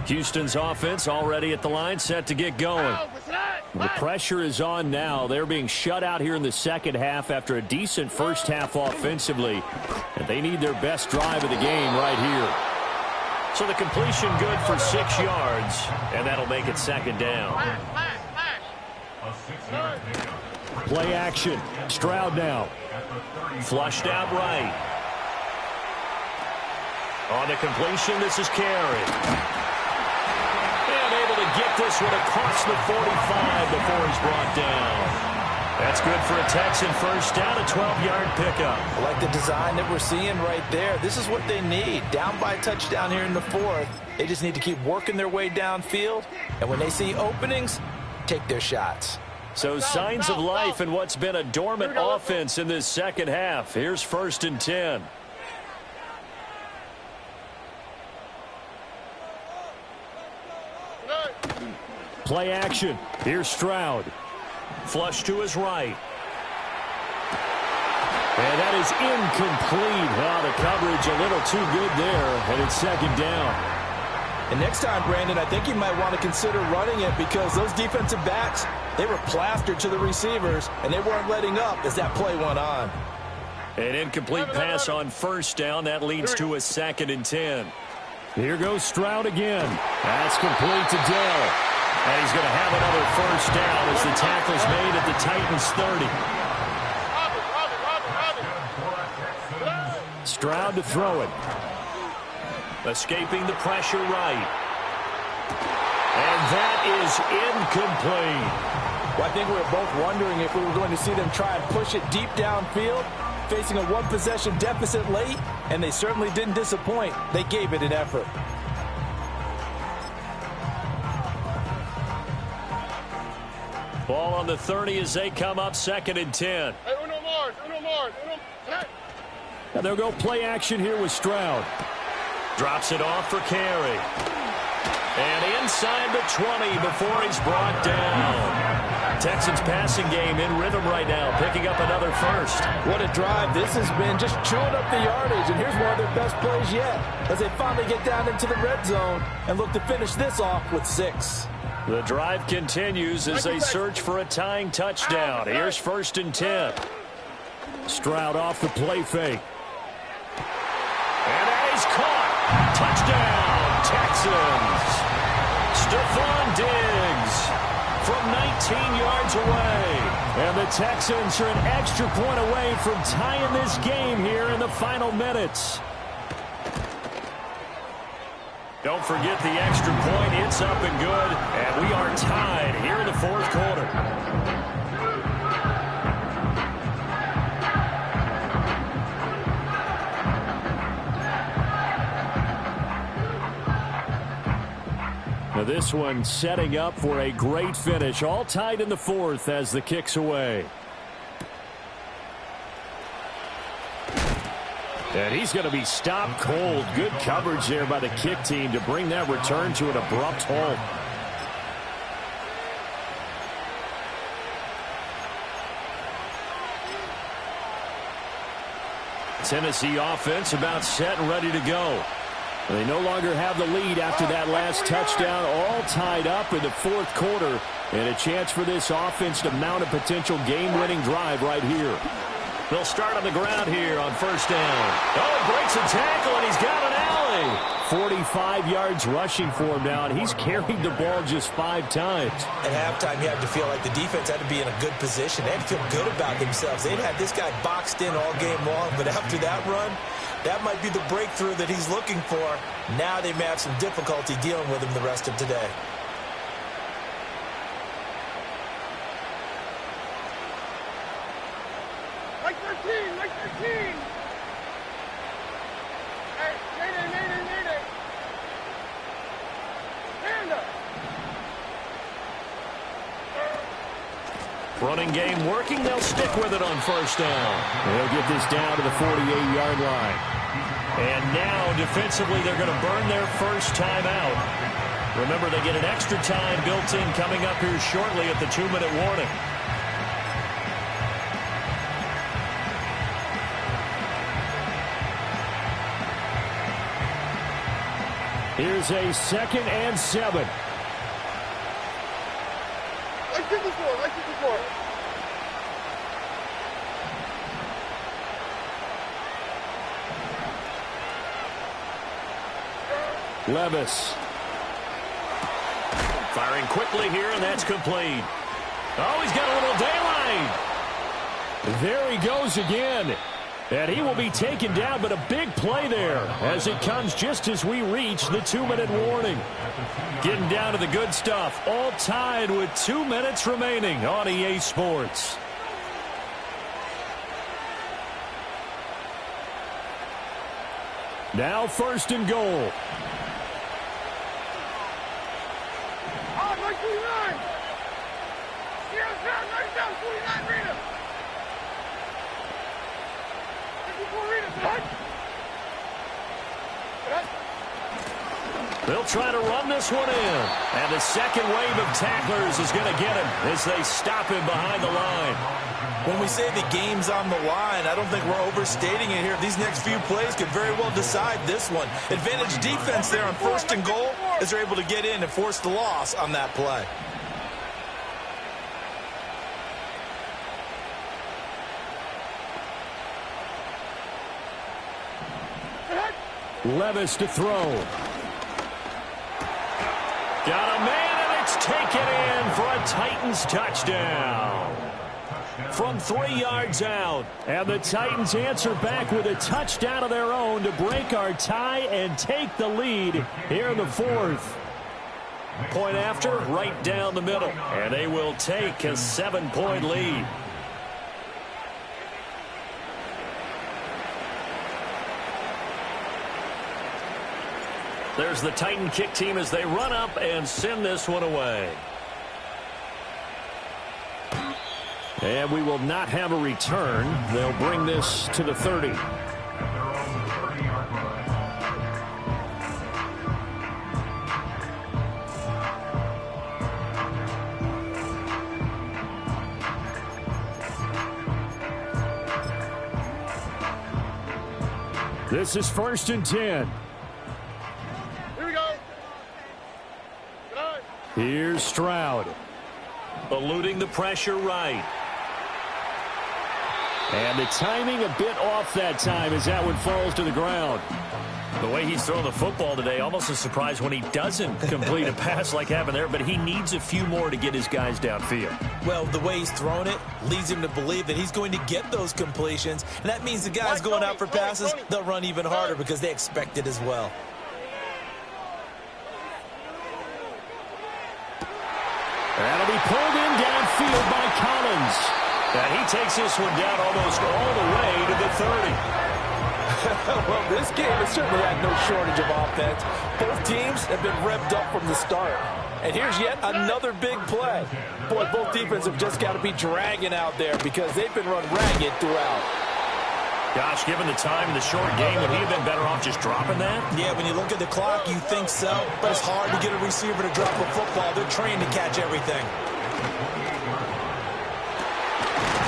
Houston's offense already at the line, set to get going. The pressure is on now. They're being shut out here in the second half after a decent first half offensively. And they need their best drive of the game right here. So the completion good for 6 yards, and that'll make it second down. Play action. Stroud now. Flushed out right. On the completion, this is Carey. Get this one across the 45 before he's brought down. That's good for a Texan first down, a 12-yard pickup. I like the design that we're seeing right there. This is what they need. Down by a touchdown here in the fourth. They just need to keep working their way downfield. And when they see openings, take their shots. So signs of life in what's been a dormant offense in this second half. Here's first and 10. Play action. Here's Stroud. Flush to his right. And that is incomplete. Oh, the coverage a little too good there, and it's second down. And next time, Brandon, I think you might want to consider running it because those defensive backs, they were plastered to the receivers, and they weren't letting up as that play went on. An incomplete pass on first down. That leads to a 2nd and 10. Here goes Stroud again. That's complete to Dell. And he's going to have another first down as the tackle's made at the Titans' 30. Stroud to throw it. Escaping the pressure right. And that is incomplete. Well, I think we were both wondering if we were going to see them try and push it deep downfield, facing a one-possession deficit late, and they certainly didn't disappoint. They gave it an effort. Ball on the 30 as they come up 2nd and 10. Hey, uno more. And they'll go play action here with Stroud. Drops it off for carry. And inside the 20 before he's brought down. Texans passing game in rhythm right now, picking up another first. What a drive this has been, just chewing up the yardage. And here's one of their best plays yet as they finally get down into the red zone and look to finish this off with 6. The drive continues as they search for a tying touchdown. Here's 1st and 10. Stroud off the play fake. And that is caught. Touchdown, Texans. Stephon Diggs from 19 yards away. And the Texans are an extra point away from tying this game here in the final minutes. Don't forget the extra point. It's up and good. And we are tied here in the 4th quarter. Now this one setting up for a great finish. All tied in the 4th as the kick's away. And he's going to be stopped cold. Good coverage there by the kick team to bring that return to an abrupt halt. Tennessee offense about set and ready to go. They no longer have the lead after that last touchdown. All tied up in the 4th quarter. And a chance for this offense to mount a potential game-winning drive right here. They'll start on the ground here on first down. Oh, he breaks a tackle, and he's got an alley. 45 yards rushing for him now, and he's carried the ball just 5 times. At halftime, you had to feel like the defense had to be in a good position. They had to feel good about themselves. They'd had this guy boxed in all game long, but after that run, that might be the breakthrough that he's looking for. Now they may have some difficulty dealing with him the rest of today. Like 13. Hey, Mayday. Stand up. Running game working. They'll stick with it on first down. They'll get this down to the 48-yard line. And now, defensively, they're going to burn their first time out. Remember, they get an extra time built in coming up here shortly at the 2-minute warning. Here's a 2nd and 7. Like 54. Levis. Firing quickly here, and that's complete. Oh, he's got a little daylight. There he goes again. And he will be taken down, but a big play there as it comes just as we reach the 2-minute warning. Getting down to the good stuff. All tied with 2 minutes remaining on EA Sports. Now 1st and goal. Oh, 29. Down, 29, Rita. 54, Rita. They'll try to run this one in. And the second wave of tacklers is going to get him as they stop him behind the line. When we say the game's on the line, I don't think we're overstating it here. These next few plays could very well decide this one. Advantage defense there on 1st and goal. as they're able to get in and force the loss on that play. Levis to throw. Got a man, and it's taken in for a Titans touchdown. From 3 yards out. And the Titans answer back with a touchdown of their own to break our tie and take the lead here in the fourth. Point after, right down the middle. And they will take a 7-point lead. There's the Titan kick team as they run up and send this one away. And we will not have a return. They'll bring this to the 30. This is 1st and 10. Here's Stroud. Eluding the pressure right. And the timing a bit off that time as that one falls to the ground. The way he's throwing the football today, almost a surprise when he doesn't complete a pass like happened there, but he needs a few more to get his guys downfield. Well, the way he's thrown it leads him to believe that he's going to get those completions, and that means the guys going out for passes, they'll run even harder because they expect it as well. That'll be pulled in downfield by Collins. And he takes this one down almost all the way to the 30. Well, this game has certainly had no shortage of offense. Both teams have been revved up from the start. And here's yet another big play. Boy, both defenses have just got to be dragging out there because they've been run ragged throughout. Gosh, given the time in the short game, would he have been better off just dropping that? Yeah, when you look at the clock, you think so. But it's hard to get a receiver to drop a football. They're trained to catch everything.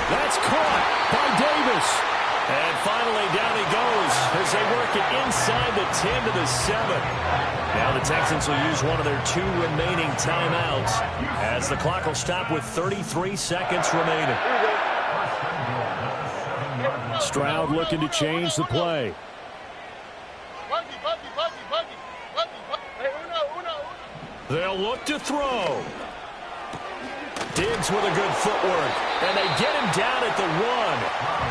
That's caught by Davis. And finally, down he goes as they work it inside the 10 to the 7. Now the Texans will use one of their 2 remaining timeouts as the clock will stop with 33 seconds remaining. Stroud looking to change the play. They'll look to throw. Diggs with a good footwork, and they get him down at the 1.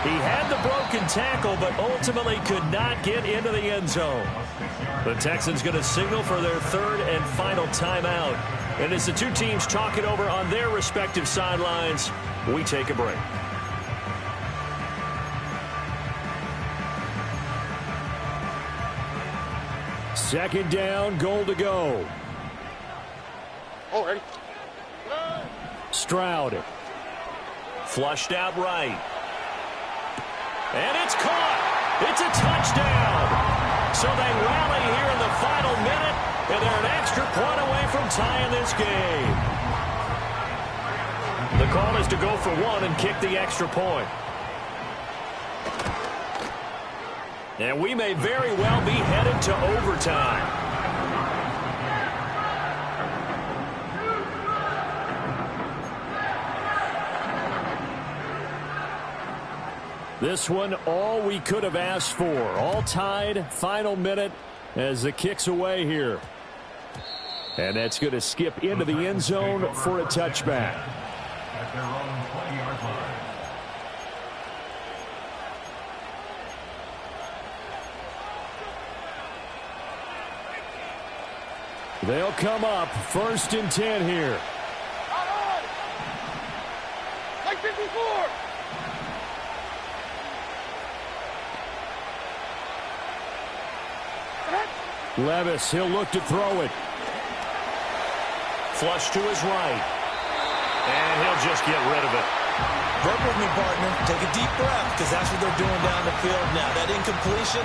He had the broken tackle, but ultimately could not get into the end zone. The Texans going to signal for their 3rd and final timeout. And as the 2 teams talk it over on their respective sidelines, we take a break. Second down, goal to go. Oh, ready? Stroud. Flushed out right. And it's caught. It's a touchdown. So they rally here in the final minute, and they're an extra point away from tying this game. The call is to go for 1 and kick the extra point. And we may very well be headed to overtime. This one, all we could have asked for. All tied, final minute as the kick's away here. And that's going to skip into the end zone for a touchback. At their own 20-yard line. They'll come up 1st and 10 here. Like 54. Levis, he'll look to throw it. Flush to his right. And he'll just get rid of it. Work with me, partner. Take a deep breath because that's what they're doing down the field now. That incompletion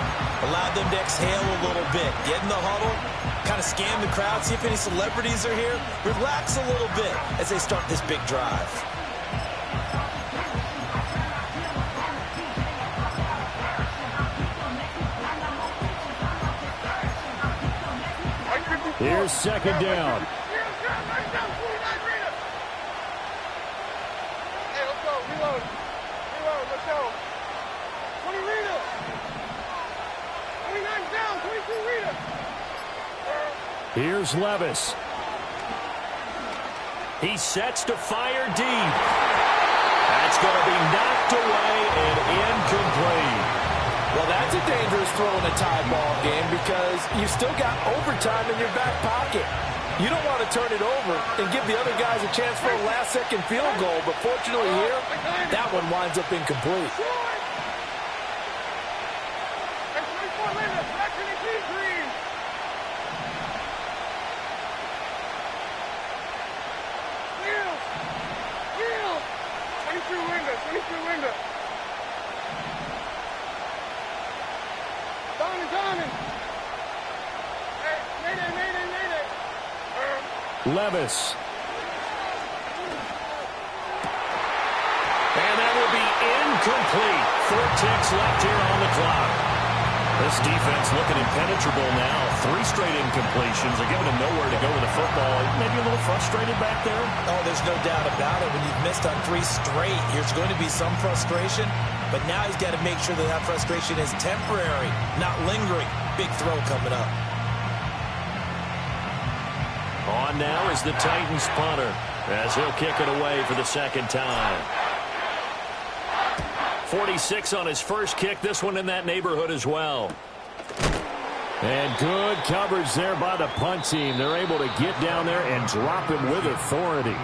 allowed them to exhale a little bit. Get in the huddle, kind of scan the crowd, see if any celebrities are here. Relax a little bit as they start this big drive. Like 54. Here's second down. Hey, let's go. Reload. Reload. Let's go. 20 Rita. 29 down. 22 Rita. Here's Levis. He sets to fire deep. That's going to be knocked away and incomplete. Well, that's a dangerous throw in a tie ball game because you've still got overtime in your back pocket. You don't want to turn it over and give the other guys a chance for a last-second field goal, but fortunately here, that one winds up incomplete. Levis. And that will be incomplete. 4 ticks left here on the clock. This defense looking impenetrable now. 3 straight incompletions. They're giving him nowhere to go with the football. Maybe a little frustrated back there. Oh, there's no doubt about it. When you've missed on 3 straight, there's going to be some frustration. But now he's got to make sure that that frustration is temporary, not lingering. Big throw coming up. On now is the Titans punter as he'll kick it away for the second time. 46 on his first kick. This one in that neighborhood as well. And good coverage there by the punt team. They're able to get down there and drop him with authority.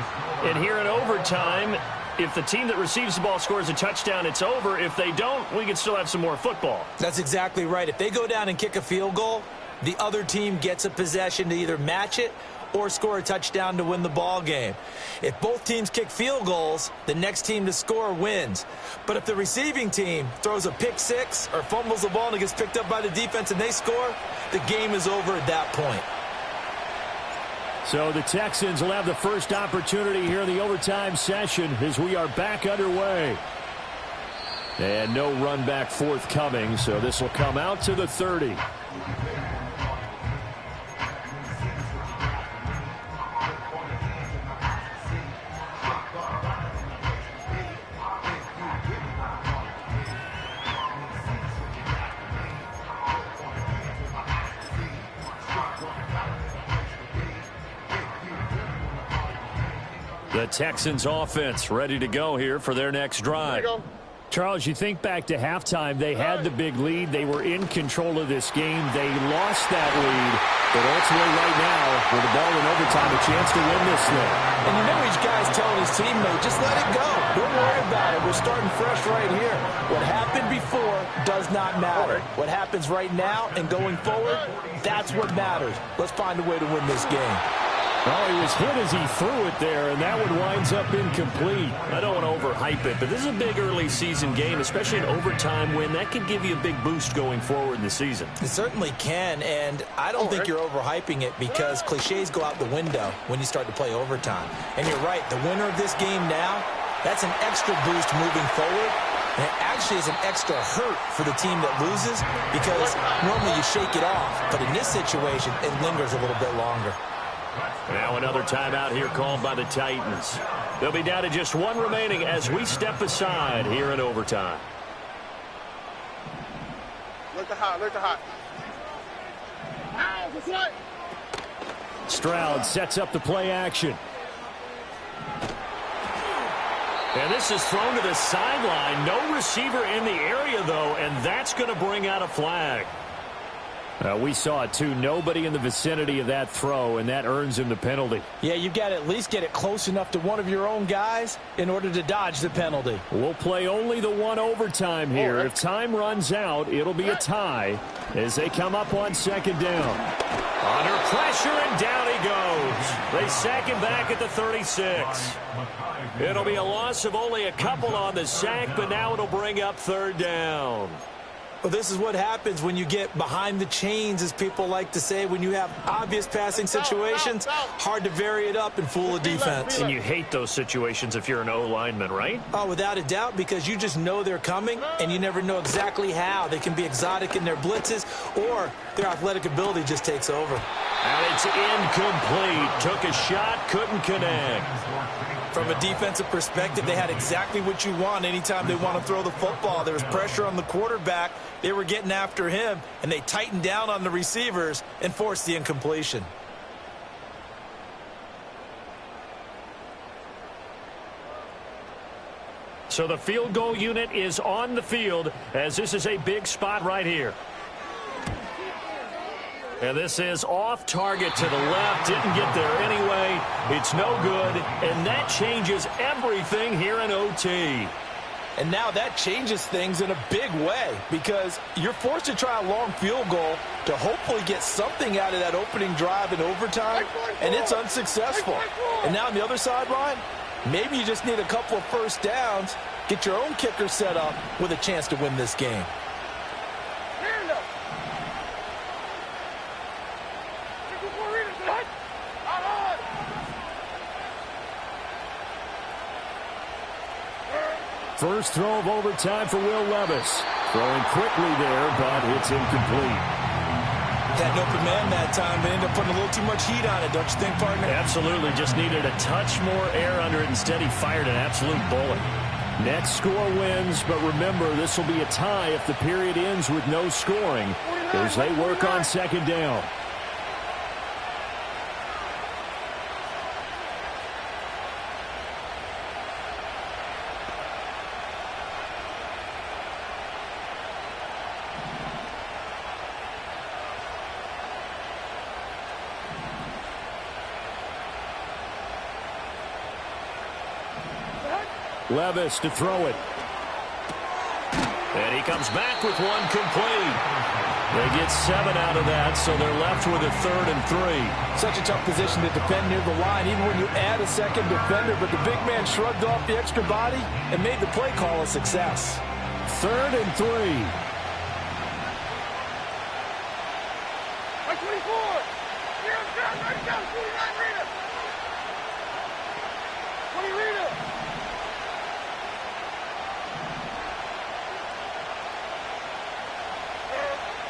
And here in overtime, if the team that receives the ball scores a touchdown, it's over. If they don't, we can still have some more football. That's exactly right. If they go down and kick a field goal, the other team gets a possession to either match it or score a touchdown to win the ball game. If both teams kick field goals, the next team to score wins. But if the receiving team throws a pick six or fumbles the ball and it gets picked up by the defense and they score, the game is over at that point. So the Texans will have the first opportunity here in the overtime session as we are back underway. And no run back forthcoming, so this will come out to the 30. The Texans offense ready to go here for their next drive. Charles, you think back to halftime, they had the big lead. They were in control of this game. They lost that lead. But ultimately right now, with the ball in overtime, a chance to win this thing. And you know each guy's telling his teammate, just let it go. Don't worry about it. We're starting fresh right here. What happened before does not matter. What happens right now and going forward, that's what matters. Let's find a way to win this game. Oh, he was hit as he threw it there, and that one winds up incomplete. I don't want to overhype it, but this is a big early season game, especially an overtime win. That could give you a big boost going forward in the season. It certainly can, and I don't think you're overhyping it because cliches go out the window when you start to play overtime. And you're right, the winner of this game now, that's an extra boost moving forward. And it actually is an extra hurt for the team that loses because normally you shake it off. But in this situation, it lingers a little bit longer. Now another timeout here called by the Titans. They'll be down to just one remaining as we step aside here in overtime. Look the hot, look the hot. Ow, what's what? Stroud sets up the play action. And this is thrown to the sideline. No receiver in the area, though, and that's going to bring out a flag. We saw it, too. Nobody in the vicinity of that throw, and that earns him the penalty. Yeah, you've got to at least get it close enough to one of your own guys in order to dodge the penalty. We'll play only the one overtime here. If time runs out, it'll be a tie as they come up on second down. Under pressure, and down he goes. They sack him back at the 36. It'll be a loss of only a couple on the sack, but now it'll bring up third down. Well, this is what happens when you get behind the chains, as people like to say. When you have obvious passing situations, hard to vary it up and fool a defense. And you hate those situations if you're an O-lineman, right? Oh, without a doubt, because you just know they're coming, and you never know exactly how. They can be exotic in their blitzes, or their athletic ability just takes over. And it's incomplete. Took a shot, couldn't connect. From a defensive perspective, they had exactly what you want anytime they want to throw the football. There was pressure on the quarterback. They were getting after him, and they tightened down on the receivers and forced the incompletion. So the field goal unit is on the field, as this is a big spot right here. And this is off target to the left. Didn't get there anyway. It's no good. And that changes everything here in OT. And now that changes things in a big way, because you're forced to try a long field goal to hopefully get something out of that opening drive in overtime, and it's unsuccessful. And now on the other sideline, maybe you just need a couple of first downs, get your own kicker set up with a chance to win this game. First throw of overtime for Will Levis. Throwing quickly there, but it's incomplete. Had an open man that time, but ended up putting a little too much heat on it, don't you think, partner? Absolutely. Just needed a touch more air under it. Instead, he fired an absolute bullet. Next score wins, but remember, this will be a tie if the period ends with no scoring as they work on second down. Levis to throw it. And he comes back with one complete. They get 7 out of that, so they're left with a 3rd and 3. Such a tough position to defend near the line, even when you add a second defender, but the big man shrugged off the extra body and made the play call a success. 3rd and 3. By 24. Here down, right down, 49 Rita. 20 Rita.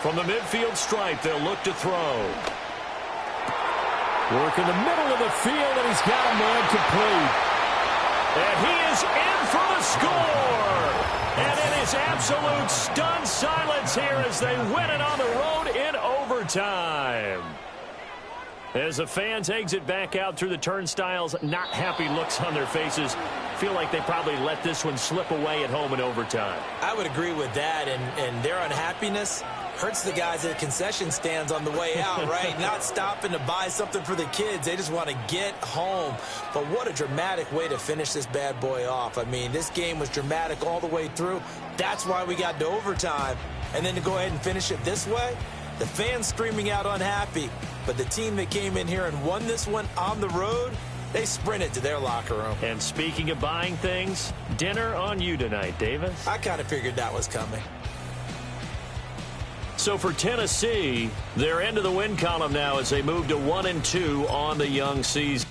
From the midfield stripe, they'll look to throw. Work in the middle of the field, and he's got a man complete. And he is in for the score. And it is absolute stunned silence here as they win it on the road in overtime. As the fans exit back out through the turnstiles, not happy looks on their faces. Feel like they probably let this one slip away at home in overtime. I would agree with that, and their unhappiness hurts the guys at the concession stands on the way out, right? Not stopping to buy something for the kids. They just want to get home. But what a dramatic way to finish this bad boy off. I mean, this game was dramatic all the way through. That's why we got to overtime. And then to go ahead and finish it this way, the fans screaming out unhappy. But the team that came in here and won this one on the road, they sprinted to their locker room. And speaking of buying things, dinner on you tonight, Davis. I kind of figured that was coming. So for Tennessee, they're into the win column now as they move to 1-2 on the young season.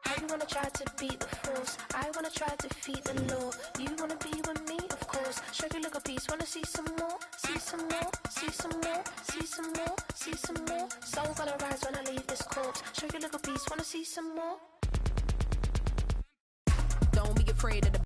I wanna try to beat the force. I wanna try to defeat the law. You wanna be with me, of course. Show you look a piece. Wanna see some more? See some more? See some more? See some more? See some more? Soul gonna rise when I leave this corpse. Show you look a piece. Wanna see some more? Don't be afraid of the